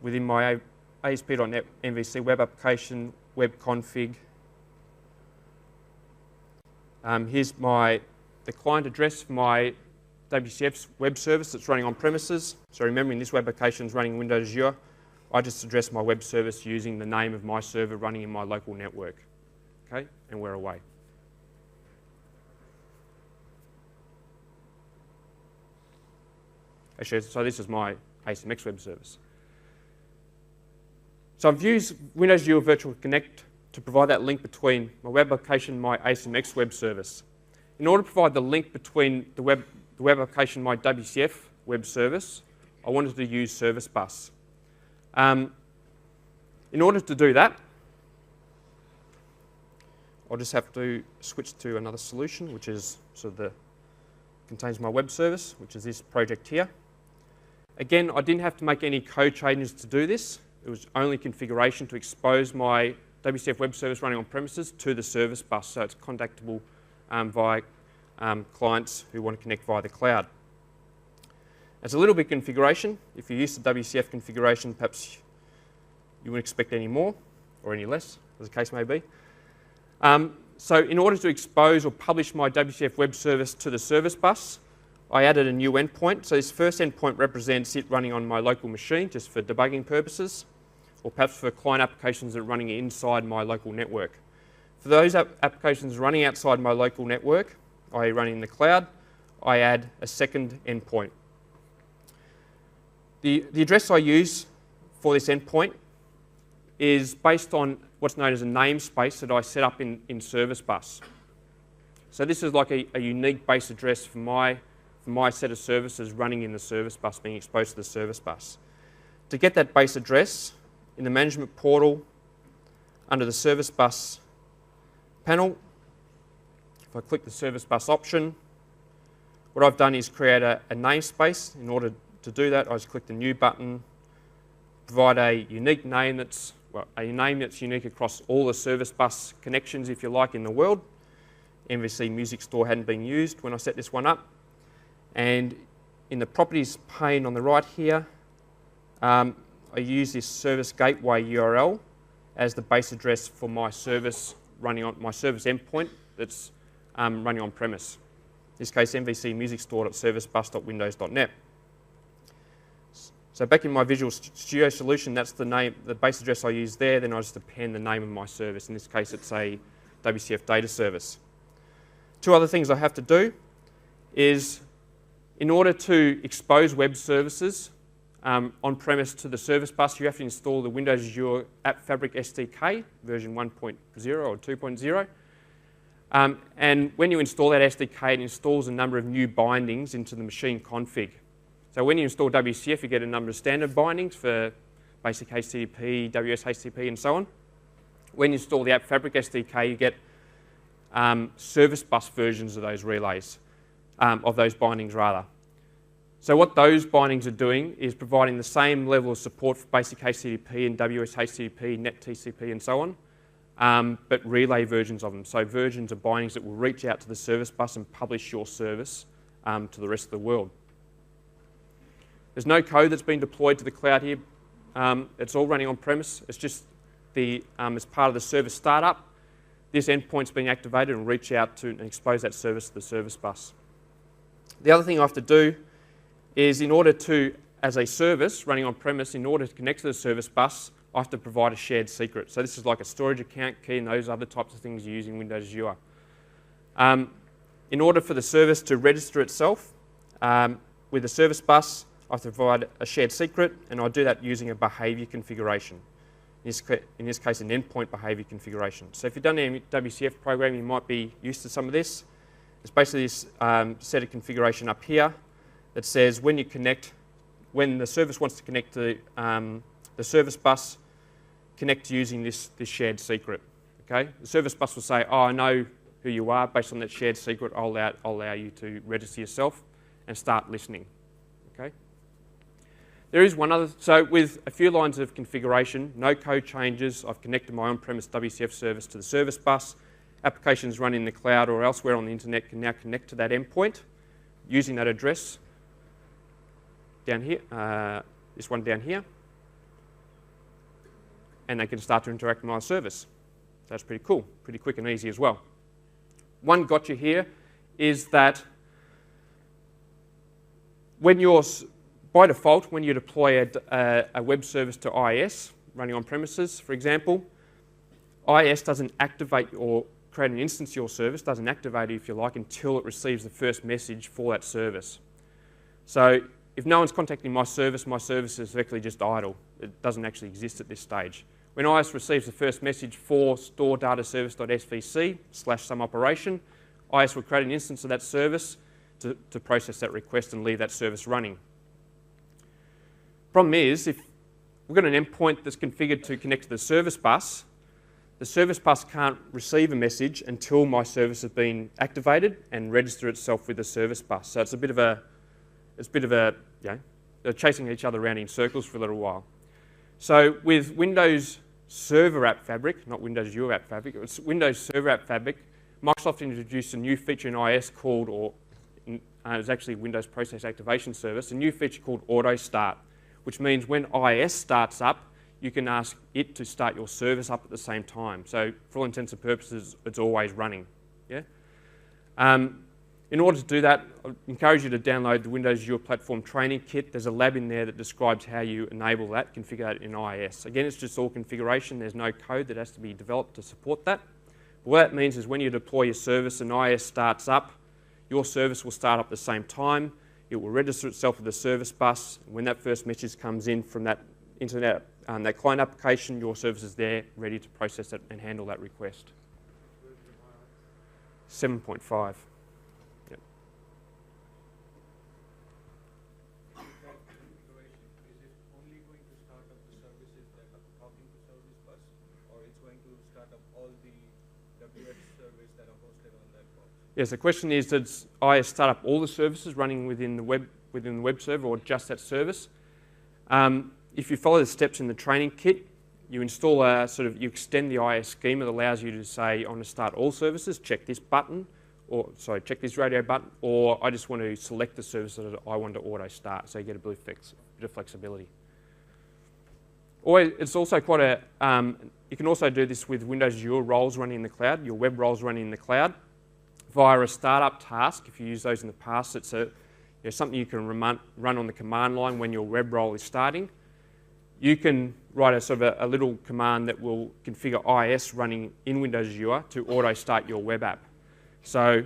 within my ASP.NET MVC web application, web config, here's the client address for my WCF's web service that's running on premises. So remembering this web application is running Windows Azure, I just address my web service using the name of my server running in my local network. Okay, and we're away. Actually, so this is my ASMX web service. So I've used Windows Azure Virtual Connect to provide that link between my web application and my ASMX web service. In order to provide the link between the web application and my WCF web service, I wanted to use Service Bus. In order to do that, I'll just have to switch to another solution, which is contains my web service, which is this project here. Again, I didn't have to make any code changes to do this. It was only configuration to expose my WCF web service running on premises to the Service Bus, so it's contactable via clients who want to connect via the cloud. It's a little bit of configuration. If you're used to WCF configuration, perhaps you wouldn't expect any more or any less, as the case may be. So in order to expose or publish my WCF web service to the Service Bus, I added a new endpoint. So this first endpoint represents it running on my local machine, just for debugging purposes, or perhaps for client applications that are running inside my local network. For those applications running outside my local network, i.e. running in the cloud, I add a second endpoint. The address I use for this endpoint is based on what's known as a namespace that I set up in Service Bus. So this is like a unique base address for my set of services running in the Service Bus, being exposed to the Service Bus. To get that base address, in the management portal, under the Service Bus panel, if I click the Service Bus option, what I've done is create a namespace. In order to do that, I just click the New button, provide a unique name that's unique across all the Service Bus connections, if you like, in the world. MVC Music Store hadn't been used when I set this one up. And in the properties pane on the right here, I use this service gateway URL as the base address for my service running on my service endpoint that's running on premise. In this case, mvcmusicstore.servicebus.windows.net. So back in my Visual Studio solution, that's the base address I use there. Then I just append the name of my service. In this case, it's a WCF data service. Two other things I have to do is, in order to expose web services on-premise to the Service Bus, you have to install the Windows Azure App Fabric SDK, version 1.0 or 2.0. And when you install that SDK, it installs a number of new bindings into the machine config. So when you install WCF, you get a number of standard bindings for basic HTTP, WS-HTTP, and so on. When you install the App Fabric SDK, you get Service Bus versions of those relays, of those bindings rather. So what those bindings are doing is providing the same level of support for basic HTTP and WS-HTTP, NetTCP, and so on, but relay versions of them. So versions of bindings that will reach out to the Service Bus and publish your service to the rest of the world. There's no code that's been deployed to the cloud here. It's all running on premise. It's just as part of the service startup, this endpoint's being activated and reach out to and expose that service to the Service Bus. The other thing I have to do is, in order to, as a service running on premise, in order to connect to the Service Bus, I have to provide a shared secret. So this is like a storage account key and those other types of things you use in Windows Azure. In order for the service to register itself with the Service Bus, I have to provide a shared secret, and I do that using a behavior configuration. In this case, an endpoint behavior configuration. So if you've done any WCF programming, you might be used to some of this. It's basically this set of configuration up here that says when the service wants to connect to the Service Bus, connect using this shared secret. Okay? The Service Bus will say, oh, I know who you are. Based on that shared secret, I'll allow you to register yourself and start listening. Okay? There is one other, so with a few lines of configuration, no code changes, I've connected my on-premise WCF service to the service bus. Applications run in the cloud or elsewhere on the internet can now connect to that endpoint using that address down here, this one down here, and they can start to interact with my service. That's pretty cool, pretty quick and easy as well. One gotcha here is that when you're, by default, when you deploy a web service to IIS running on premises, for example, IIS doesn't activate or create an instance of your service, doesn't activate it, if you like, until it receives the first message for that service. So if no one's contacting my service is effectively just idle. It doesn't actually exist at this stage. When IIS receives the first message for store data service.svc/some operation, IIS will create an instance of that service to process that request and leave that service running. Problem is, if we've got an endpoint that's configured to connect to the service bus can't receive a message until my service has been activated and register itself with the service bus. So it's a bit of a, you know, they're chasing each other around in circles for a little while. So with Windows Server App Fabric, not Windows Azure App Fabric, it's Windows Server App Fabric, Microsoft introduced a new feature in IIS called, it's actually Windows Process Activation Service, a new feature called Auto Start, which means when IIS starts up, you can ask it to start your service up at the same time. So for all intents and purposes, it's always running. Yeah. In order to do that, I encourage you to download the Windows Azure Platform Training Kit. There's a lab in there that describes how you enable that, configure that in IIS. Again, it's just all configuration. There's no code that has to be developed to support that. But what that means is when you deploy your service and IIS starts up, your service will start up at the same time. It will register itself with the service bus. When that first message comes in from that internet, that client application, your service is there, ready to process it and handle that request. 7.5. Yep. Is it only going to start up the services that are talking to service bus, or it's going to start up all the WS service that are hosted on that box? Yes, the question is, does IIS start up all the services running within the web server, or just that service? If you follow the steps in the training kit, you install you extend the IIS schema that allows you to say, I want to start all services, check this button, check this radio button, or I just want to select the service that I want to auto start, so you get a bit of flexibility. Or it's also quite you can also do this with Windows Azure roles running in the cloud, your web roles running in the cloud, via a startup task. If you use those in the past, it's something you can run on the command line when your web role is starting. You can write a little command that will configure IIS running in Windows Azure to auto start your web app. So,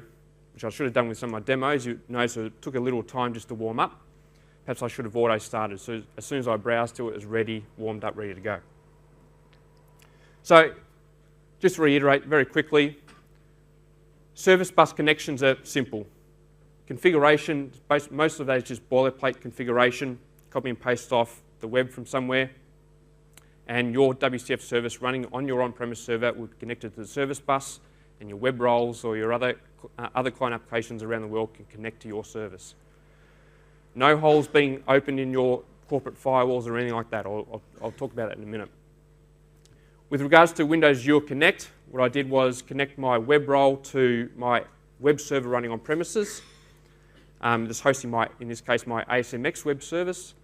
which I should have done with some of my demos, you notice it took a little time just to warm up. Perhaps I should have auto started. So as soon as I browsed to it, it was ready, warmed up, ready to go. So just to reiterate very quickly, service bus connections are simple. Configuration, most of that is just boilerplate configuration, copy and paste off the web from somewhere, and your WCF service running on your on-premise server will be connected to the service bus, and your web roles or your other client applications around the world can connect to your service. No holes being opened in your corporate firewalls or anything like that. I'll talk about that in a minute. With regards to Windows Azure Connect, what I did was connect my web role to my web server running on premises, just hosting in this case, my ASMX web service,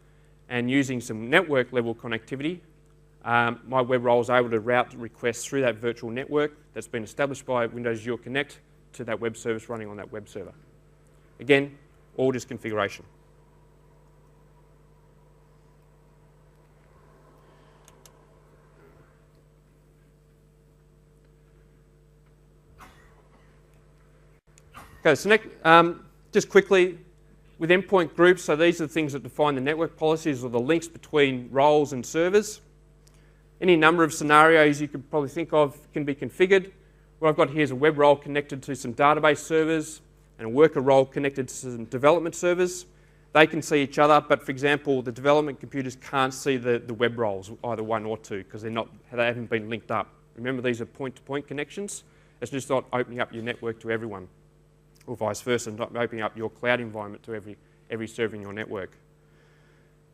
and using some network level connectivity, my web role is able to route requests through that virtual network that's been established by Windows Azure Connect to that web service running on that web server. Again, all just configuration. Okay, so next, just quickly, with endpoint groups, so these are the things that define the network policies or the links between roles and servers. Any number of scenarios you could probably think of can be configured. What I've got here is a web role connected to some database servers and a worker role connected to some development servers. They can see each other, but for example, the development computers can't see the web roles, either one or two, because they haven't been linked up. Remember, these are point-to-point connections. It's just not opening up your network to everyone, or vice versa, not opening up your cloud environment to every server in your network.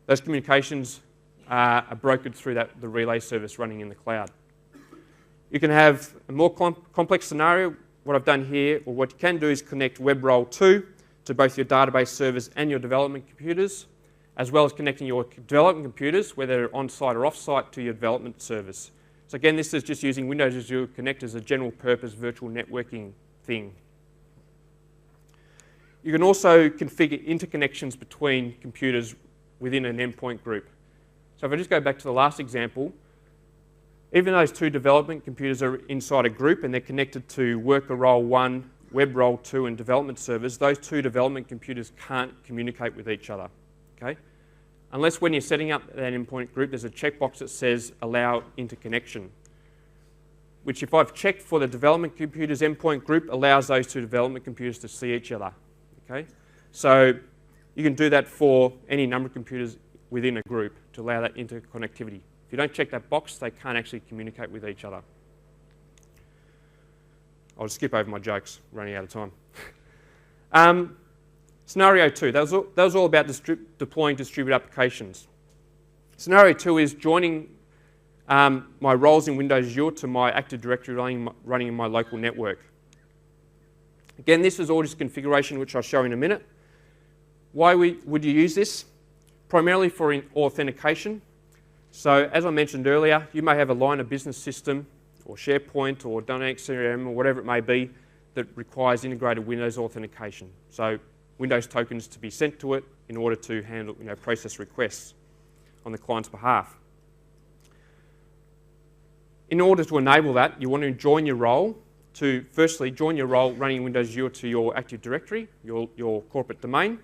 Those communications are brokered through the relay service running in the cloud. You can have a more complex scenario. What I've done here, or what you can do, is connect WebRoll 2 to both your database servers and your development computers, as well as connecting your development computers, whether they're on-site or off-site, to your development servers. So again, this is just using Windows Azure Connect as a general purpose virtual networking thing. You can also configure interconnections between computers within an endpoint group. So if I just go back to the last example, even those two development computers are inside a group and they're connected to Worker Role 1, WebRoll 2 and development servers, those two development computers can't communicate with each other. Okay? Unless when you're setting up that endpoint group, there's a checkbox that says allow interconnection, which if I've checked for the development computers endpoint group, allows those two development computers to see each other. Okay? So you can do that for any number of computers within a group to allow that interconnectivity. If you don't check that box, they can't actually communicate with each other. I'll just skip over my jokes, running out of time. Scenario 2, that was all about deploying distributed applications. Scenario 2 is joining my roles in Windows Azure to my Active Directory running in my local network. Again, this is all just configuration, which I'll show in a minute. Why would you use this? Primarily for authentication. So as I mentioned earlier, you may have a line of business system or SharePoint or Dynamics CRM or whatever it may be that requires integrated Windows authentication. So Windows tokens to be sent to it in order to handle, process requests on the client's behalf. In order to enable that, you want to join your role to, firstly, join your role running Windows Azure to your Active Directory, your corporate domain,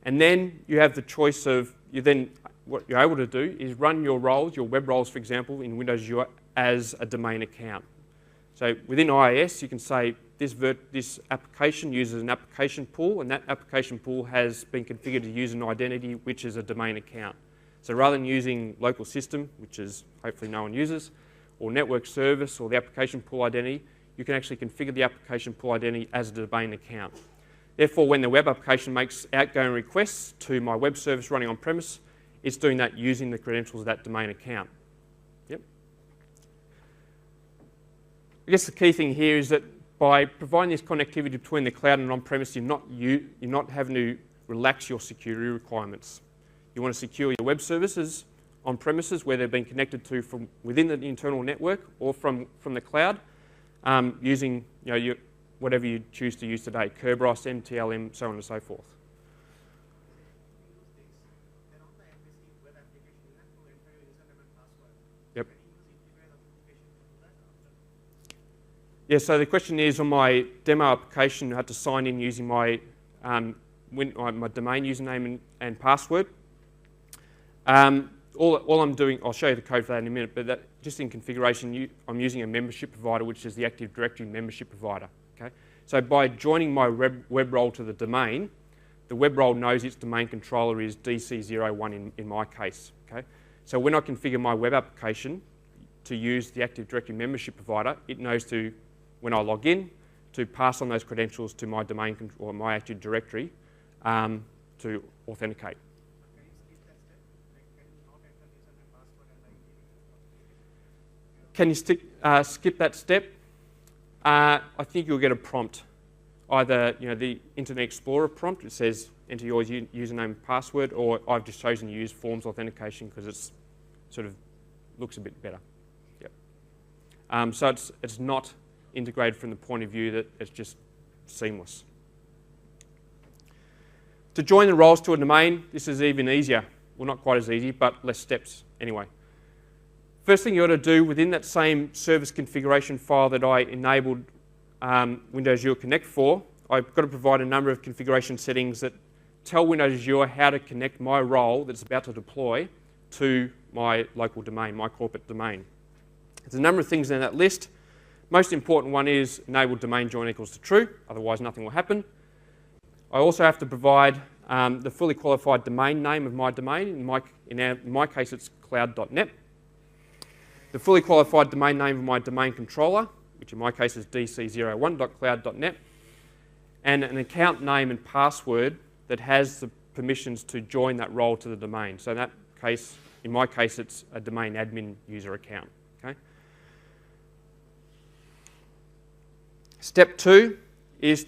and then you have the choice of, what you're able to do is run your roles, your web roles, for example, in Windows Azure as a domain account. So within IIS, you can say this application uses an application pool, and that application pool has been configured to use an identity, which is a domain account. So rather than using local system, which is hopefully no one uses, or network service, or the application pool identity, you can actually configure the application pool identity as a domain account. Therefore, when the web application makes outgoing requests to my web service running on premise, it's doing that using the credentials of that domain account. Yep. I guess the key thing here is that by providing this connectivity between the cloud and on-premise, you're not having to relax your security requirements. You want to secure your web services on premises where they've been connected to from within the internal network or from the cloud, using whatever you choose to use today, Kerberos, MTLM, so on and so forth. Yep. Yeah, so the question is, on my demo application, I had to sign in using my domain username and password. All I'm doing, I'll show you the code for that in a minute, but just in configuration, I'm using a membership provider, which is the Active Directory membership provider. Okay? So by joining my web role to the domain, the web role knows its domain controller is DC01 in my case. Okay? So when I configure my web application to use the Active Directory membership provider, it knows to, when I log in, to pass on those credentials to my domain or my Active Directory to authenticate. Can you skip that step? I think you'll get a prompt, either the Internet Explorer prompt that says enter your username and password, or I've just chosen to use Forms authentication because it's sort of looks a bit better. Yep. So it's not integrated from the point of view that it's just seamless. To join the roles to a domain, this is even easier. Well, not quite as easy, but less steps anyway. First thing you ought to do within that same service configuration file that I enabled Windows Azure Connect for, I've got to provide a number of configuration settings that tell Windows Azure how to connect my role that's about to deploy to my local domain, my corporate domain. There's a number of things in that list. Most important one is enable domain join equals to true, otherwise nothing will happen. I also have to provide the fully qualified domain name of my domain. In my case, it's cloud.net. The fully qualified domain name of my domain controller, which in my case is dc01.cloud.net, and an account name and password that has permissions to join that role to the domain. So in that case, in my case, it's a domain admin user account. Okay? Step 2 is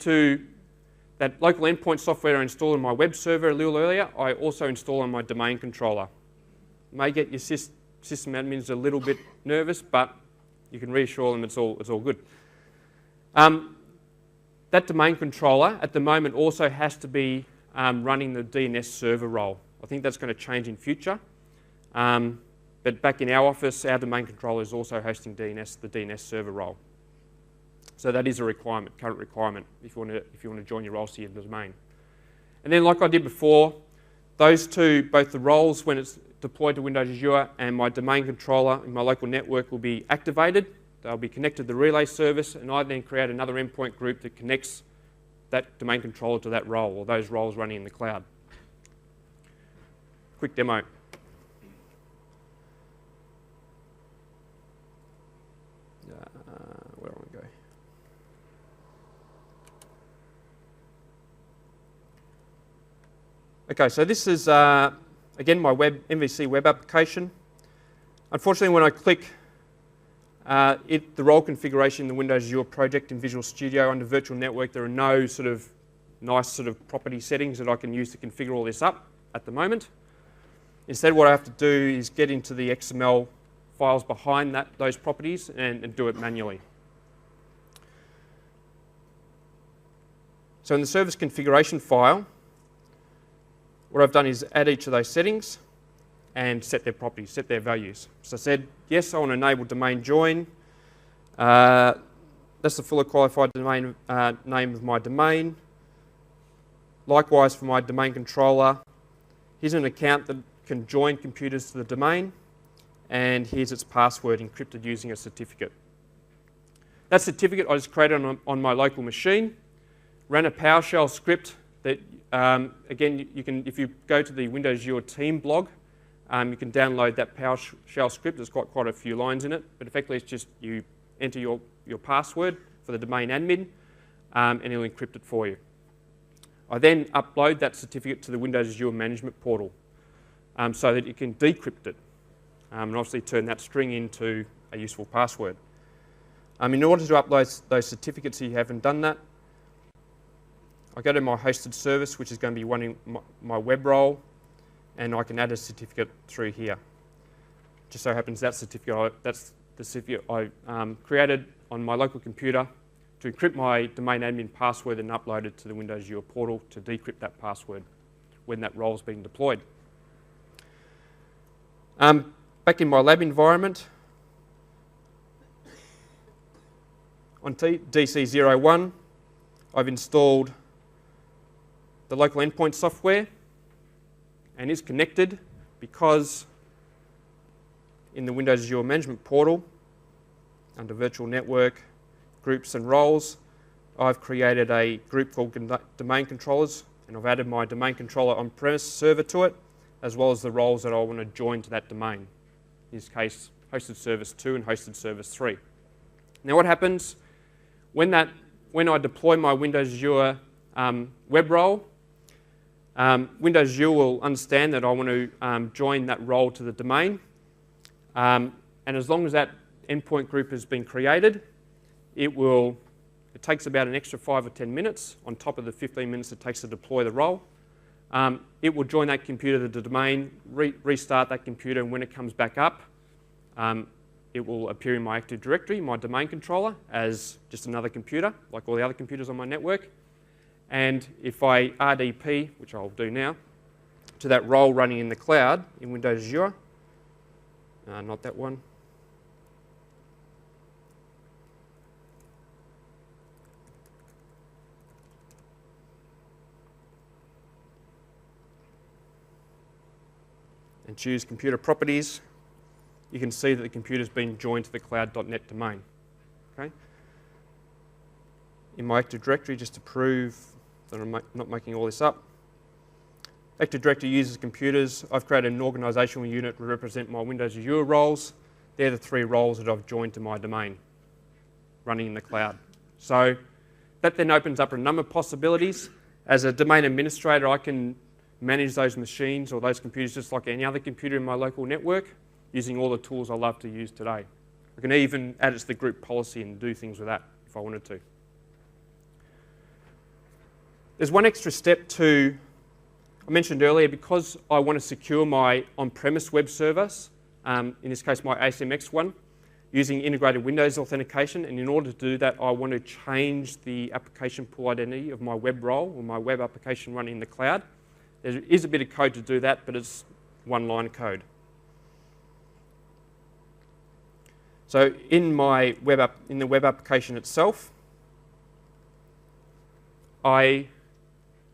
that local endpoint software I installed on my web server a little earlier, I also install on my domain controller. May get your system admins a little bit nervous, but you can reassure them it's all good. That domain controller at the moment also has to be running the DNS server role. I think that's going to change in future. But back in our office, our domain controller is also hosting the DNS server role. So that is a requirement, current requirement, if you want to join your roles to your domain. And then, like I did before, those two, both the roles when it's deployed to Windows Azure and my domain controller in my local network will be activated. They'll be connected to the relay service, and I then create another endpoint group that connects that domain controller to that role, or those roles running in the cloud. Quick demo. Where do I go? Okay, so this is, again, my MVC web application. Unfortunately, when I click the role configuration in the Windows Azure project in Visual Studio under Virtual Network, there are no sort of nice sort of property settings that I can use to configure all this up at the moment. Instead, what I have to do is get into the XML files behind those properties and do it manually. So in the service configuration file, what I've done is add each of those settings and set their properties, set their values. So I said, yes, I want to enable domain join. That's the fully qualified domain name of my domain. Likewise for my domain controller, here's an account that can join computers to the domain, and here's its password encrypted using a certificate. That certificate I just created on my local machine, ran a PowerShell script that, again, you can, if you go to the Windows Azure team blog, you can download that PowerShell script. There's got quite a few lines in it, but effectively it's just you enter your password for the domain admin, and it'll encrypt it for you. I then upload that certificate to the Windows Azure management portal so that you can decrypt it and obviously turn that string into a useful password. In order to upload those certificates if you haven't done that, I go to my hosted service, which is going to be running my web role, and I can add a certificate through here. Just so happens that's the certificate I created on my local computer to encrypt my domain admin password and upload it to the Windows Azure portal to decrypt that password when that role is being deployed. Back in my lab environment, on DC01, I've installed the local endpoint software and is connected because in the Windows Azure Management Portal, under Virtual Network, Groups and Roles, I've created a group called Domain Controllers, and I've added my domain controller on-premise server to it, as well as the roles that I want to join to that domain. In this case, Hosted Service 2 and Hosted Service 3. Now what happens when I deploy my Windows Azure web role, Windows Azure will understand that I want to join that role to the domain, and as long as that endpoint group has been created, it takes about an extra 5 or 10 minutes on top of the 15 minutes it takes to deploy the role. It will join that computer to the domain, restart that computer, and when it comes back up, it will appear in my Active Directory, my domain controller, as just another computer, like all the other computers on my network. And if I RDP, which I'll do now, to that role running in the cloud in Windows Azure, not that one, and choose Computer Properties, you can see that the computer's been joined to the cloud.net domain. Okay? In my Active Directory, just to prove that I'm not making all this up, Active Directory uses computers. I've created an organisational unit to represent my Windows Azure roles. They're the 3 roles that I've joined to my domain, running in the cloud. So that then opens up a number of possibilities. As a domain administrator, I can manage those machines or those computers just like any other computer in my local network using all the tools I love to use today. I can even add it to the group policy and do things with that if I wanted to. There's one extra step to, I mentioned earlier, because I want to secure my on-premise web service, in this case my ASMX one, using integrated Windows authentication, and in order to do that I want to change the application pool identity of my web role or my web application running in the cloud. There is a bit of code to do that, but it's one line code. So in the web application itself, I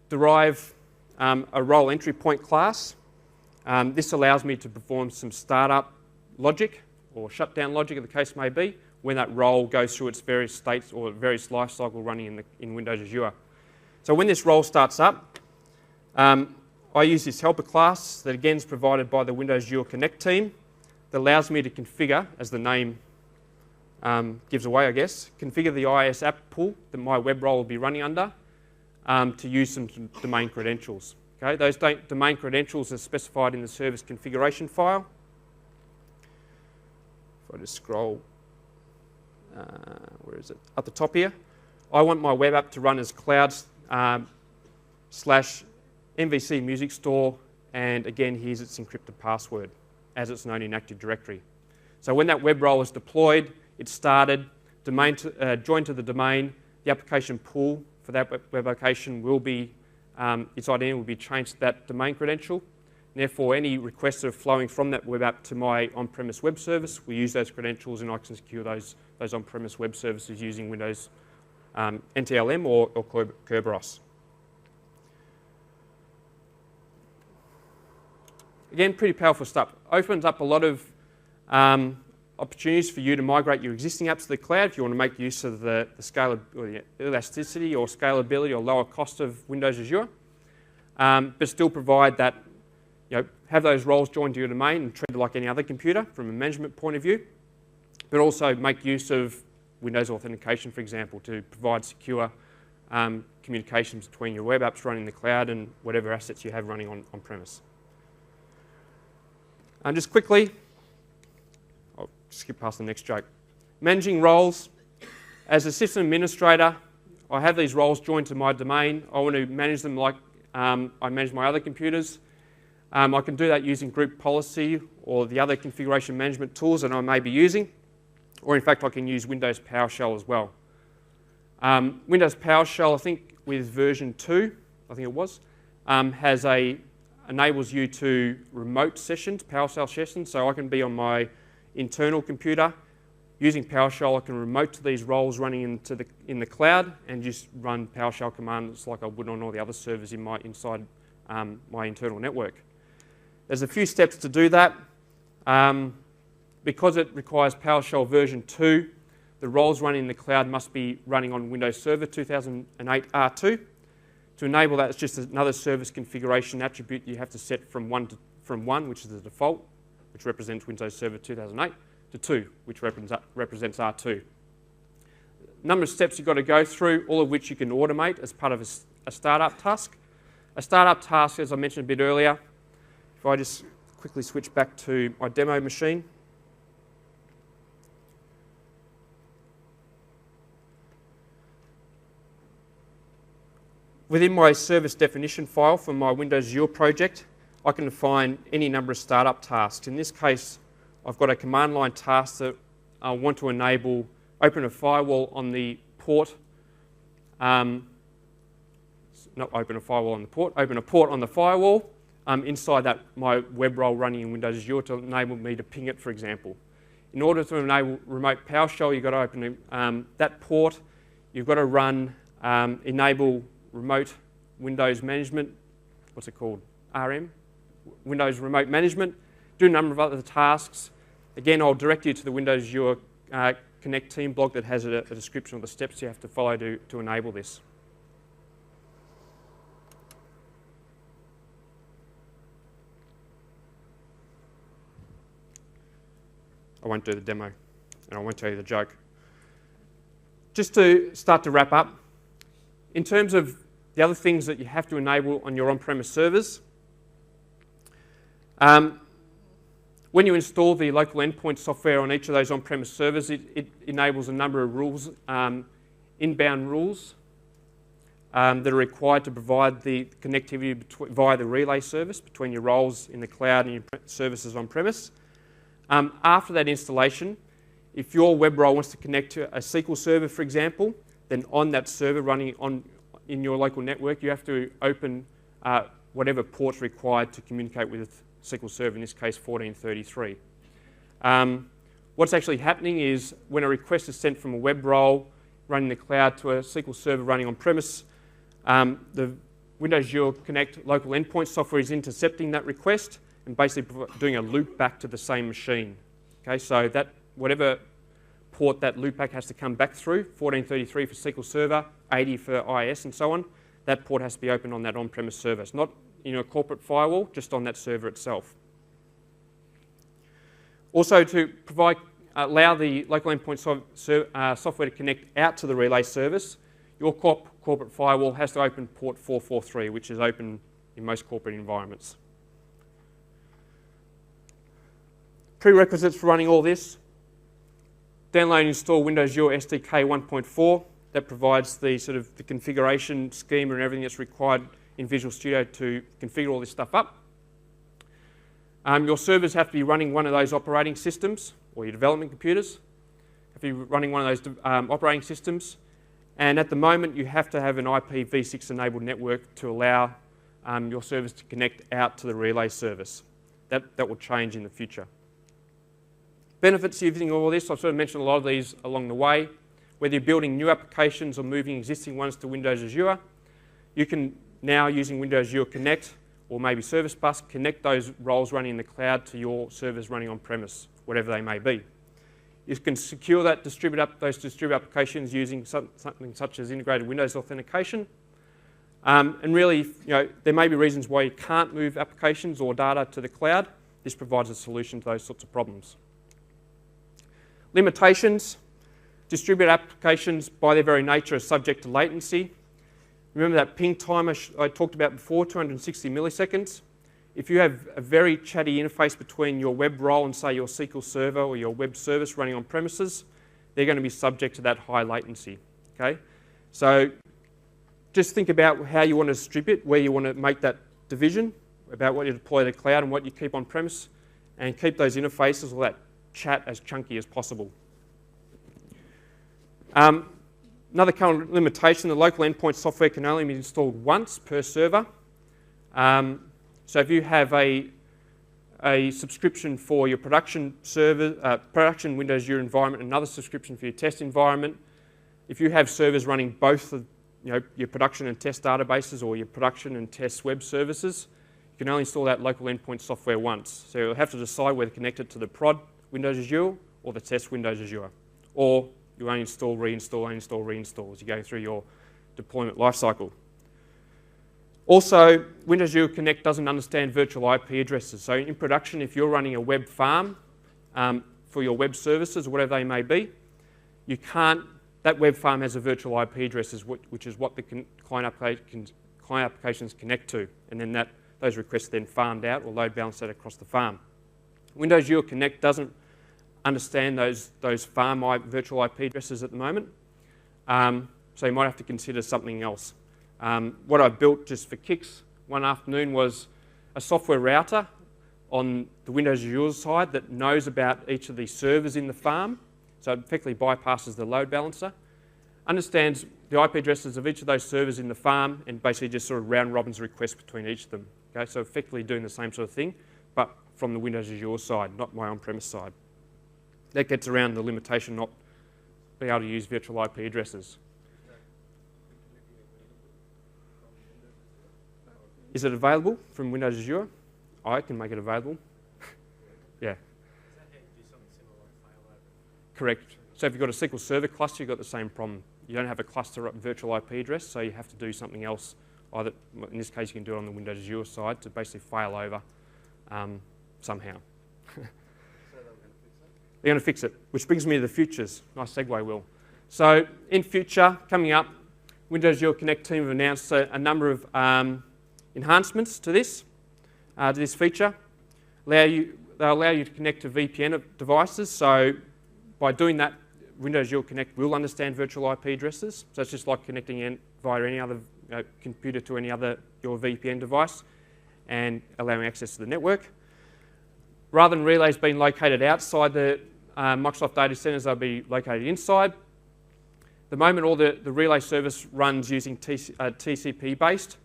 derive a role entry point class. This allows me to perform some startup logic or shutdown logic, as the case may be, when that role goes through its various states or various life cycle running in Windows Azure. So when this role starts up, I use this helper class that again is provided by the Windows Azure Connect team that allows me to configure, as the name gives away, I guess, configure the IIS app pool that my web role will be running under to use some domain credentials. Okay, those domain credentials are specified in the service configuration file. If I just scroll, where is it? Up the top here. I want my web app to run as cloud slash MVC Music Store, and again, here's its encrypted password, as it's known in Active Directory. So when that web role is deployed, it's started, joined to the domain, the application pool for that web application will be, its identity will be changed to that domain credential. And therefore, any requests that are flowing from that web app to my on-premise web service, we use those credentials and I can secure those on-premise web services using Windows NTLM or Kerberos. Again, pretty powerful stuff. Opens up a lot of opportunities for you to migrate your existing apps to the cloud if you want to make use of the elasticity or scalability or lower cost of Windows Azure, but still provide that, have those roles joined to your domain and treat it like any other computer from a management point of view, but also make use of Windows authentication, for example, to provide secure communications between your web apps running in the cloud and whatever assets you have running on-premise. Just quickly, I'll skip past the next joke. Managing roles. As a system administrator, I have these roles joined to my domain. I want to manage them like I manage my other computers. I can do that using group policy or the other configuration management tools that I may be using. Or in fact, I can use Windows PowerShell as well. Windows PowerShell, I think with version 2, I think it was, enables you to remote sessions, PowerShell sessions, so I can be on my internal computer. Using PowerShell, I can remote to these roles running in the cloud and just run PowerShell commands like I would on all the other servers inside my internal network. There's a few steps to do that. Because it requires PowerShell version 2, the roles running in the cloud must be running on Windows Server 2008 R2. To enable that, it's just another service configuration attribute you have to set from 1, which is the default, which represents Windows Server 2008, to 2, which represents R2. Number of steps you've got to go through, all of which you can automate as part of a startup task. A startup task, as I mentioned a bit earlier, if I just quickly switch back to my demo machine. Within my service definition file for my Windows Azure project, I can define any number of startup tasks. In this case, I've got a command line task that I want to enable open a firewall on the port, not open a firewall on the port, open a port on the firewall inside that my web role running in Windows Azure to enable me to ping it, for example. In order to enable remote PowerShell, you've got to open that port, you've got to run enable remote Windows management, what's it called? RM? Windows remote management. Do a number of other tasks. Again, I'll direct you to the Windows Azure Connect team blog that has a description of the steps you have to follow to enable this. I won't do the demo, and I won't tell you the joke. Just to start to wrap up, in terms of the other things that you have to enable on your on-premise servers, When you install the local endpoint software on each of those on-premise servers, it enables a number of rules, inbound rules, that are required to provide the connectivity via the relay service between your roles in the cloud and your services on-premise. After that installation, if your web role wants to connect to a SQL server, for example, then on that server running in your local network, you have to open whatever port's required to communicate with SQL Server, in this case 1433. What's actually happening is when a request is sent from a web role running in the cloud to a SQL Server running on-premise, the Windows Azure Connect local endpoint software is intercepting that request and basically doing a loop back to the same machine. Okay, so that whatever port that loopback has to come back through, 1433 for SQL Server, 80 for IIS and so on, that port has to be open on that on-premise server. It's not in a corporate firewall, just on that server itself. Also, to allow the local endpoint software to connect out to the relay service, your corporate firewall has to open port 443, which is open in most corporate environments. Prerequisites for running all this: download and install Windows Azure SDK 1.4. That provides the sort of the configuration schema and everything that's required in Visual Studio to configure all this stuff up. Your servers have to be running one of those operating systems, or your development computers have to be running one of those operating systems. And at the moment, you have to have an IPv6 enabled network to allow your servers to connect out to the relay service. That will change in the future. Benefits of using all this, I've sort of mentioned a lot of these along the way. Whether you're building new applications or moving existing ones to Windows Azure, you can now, using Windows Azure Connect or maybe Service Bus, connect those roles running in the cloud to your servers running on-premise, whatever they may be. You can secure that those distributed applications using something such as integrated Windows authentication. And really, there may be reasons why you can't move applications or data to the cloud. This provides a solution to those sorts of problems. Limitations. Distributed applications, by their very nature, are subject to latency. Remember that ping time I talked about before, 260 milliseconds? If you have a very chatty interface between your web role and, say, your SQL Server or your web service running on premises, they're going to be subject to that high latency. Okay? So just think about how you want to distribute, where you want to make that division, about what you deploy to the cloud and what you keep on premise, and keep those interfaces or that chat as chunky as possible. Another current limitation, the local endpoint software can only be installed once per server. So if you have a subscription for your production server, production Windows Azure environment, another subscription for your test environment, if you have servers running both your production and test databases or your production and test web services, you can only install that local endpoint software once. So you'll have to decide whether to connect it to the prod Windows Azure or the test Windows Azure. Or you only install, reinstall, uninstall, reinstall as you go through your deployment lifecycle. Also, Windows Azure Connect doesn't understand virtual IP addresses. So in production, if you're running a web farm for your web services or whatever they may be, you can't, that web farm has a virtual IP address, which is what the client applications connect to. And then those requests then farmed out or load balanced that across the farm. Windows Azure Connect doesn't understand those farm virtual IP addresses at the moment. So you might have to consider something else. What I built just for kicks one afternoon was a software router on the Windows Azure side that knows about each of the servers in the farm. So it effectively bypasses the load balancer, understands the IP addresses of each of those servers in the farm, and basically just sort of round robins requests between each of them. Okay, so effectively doing the same sort of thing, but from the Windows Azure side, not my on-premise side. That gets around the limitation not being able to use virtual IP addresses. Is it available from Windows Azure? I can make it available. Yeah. Correct. So if you've got a SQL Server cluster, you've got the same problem. You don't have a cluster virtual IP address, so you have to do something else. Either, in this case, you can do it on the Windows Azure side to basically fail over somehow. They're going to fix it, which brings me to the futures. Nice segue, Will. So in future, coming up, Windows Azure Connect team have announced a number of enhancements to this feature. They allow you to connect to VPN devices. So by doing that, Windows Azure Connect will understand virtual IP addresses. So it's just like connecting in via any other computer to any other your VPN device and allowing access to the network. Rather than relays being located outside the Microsoft data centers, they'll be located inside. At the moment, all the relay service runs using TCP-based,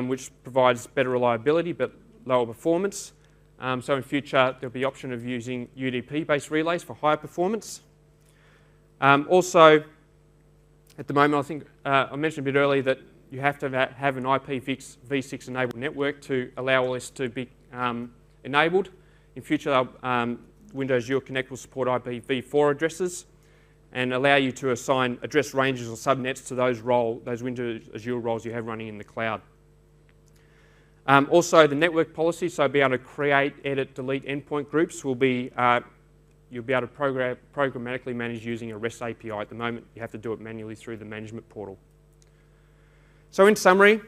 which provides better reliability but lower performance. So in future, there'll be the option of using UDP-based relays for higher performance. Also, at the moment, I think I mentioned a bit earlier that you have to have an IPv6 enabled network to allow all this to be enabled. In future, Windows Azure Connect will support IPv4 addresses and allow you to assign address ranges or subnets to those Windows Azure roles you have running in the cloud. Also, the network policy, so be able to create, edit, delete endpoint groups will be, you'll be able to programmatically manage using a REST API. At the moment, you have to do it manually through the management portal. So in summary,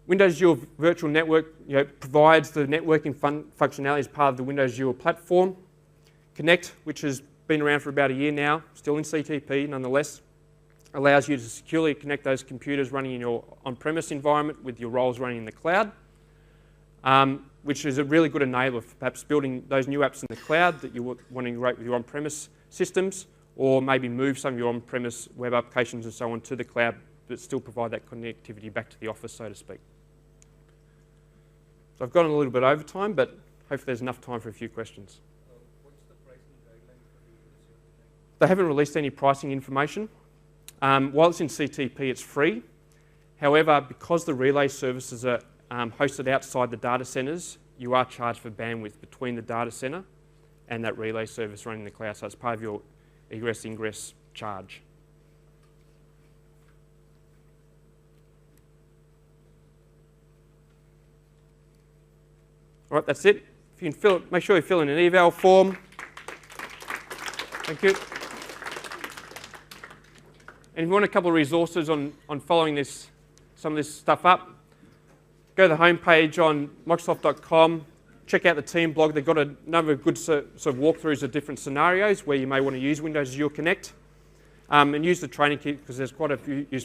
Windows Azure Virtual Network provides the networking functionality as part of the Windows Azure platform. Connect, which has been around for about a year now, still in CTP nonetheless, allows you to securely connect those computers running in your on-premise environment with your roles running in the cloud, which is a really good enabler for perhaps building those new apps in the cloud that you want to integrate with your on-premise systems, or maybe move some of your on-premise web applications and so on to the cloud, but still provide that connectivity back to the office, so to speak. So I've gone a little bit over time, but hopefully there's enough time for a few questions. What's the pricing guidelines for the Azure Connect? They haven't released any pricing information. While it's in CTP, it's free. However, because the relay services are hosted outside the data centers, you are charged for bandwidth between the data center and that relay service running in the cloud. So it's part of your egress-ingress charge. All right, that's it. If you can make sure you fill in an eval form. Thank you. And if you want a couple of resources on following some of this stuff up, go to the homepage on Microsoft.com, check out the team blog. They've got a number of good sort of walkthroughs of different scenarios where you may want to use Windows Azure Connect. And use the training kit because there's quite a few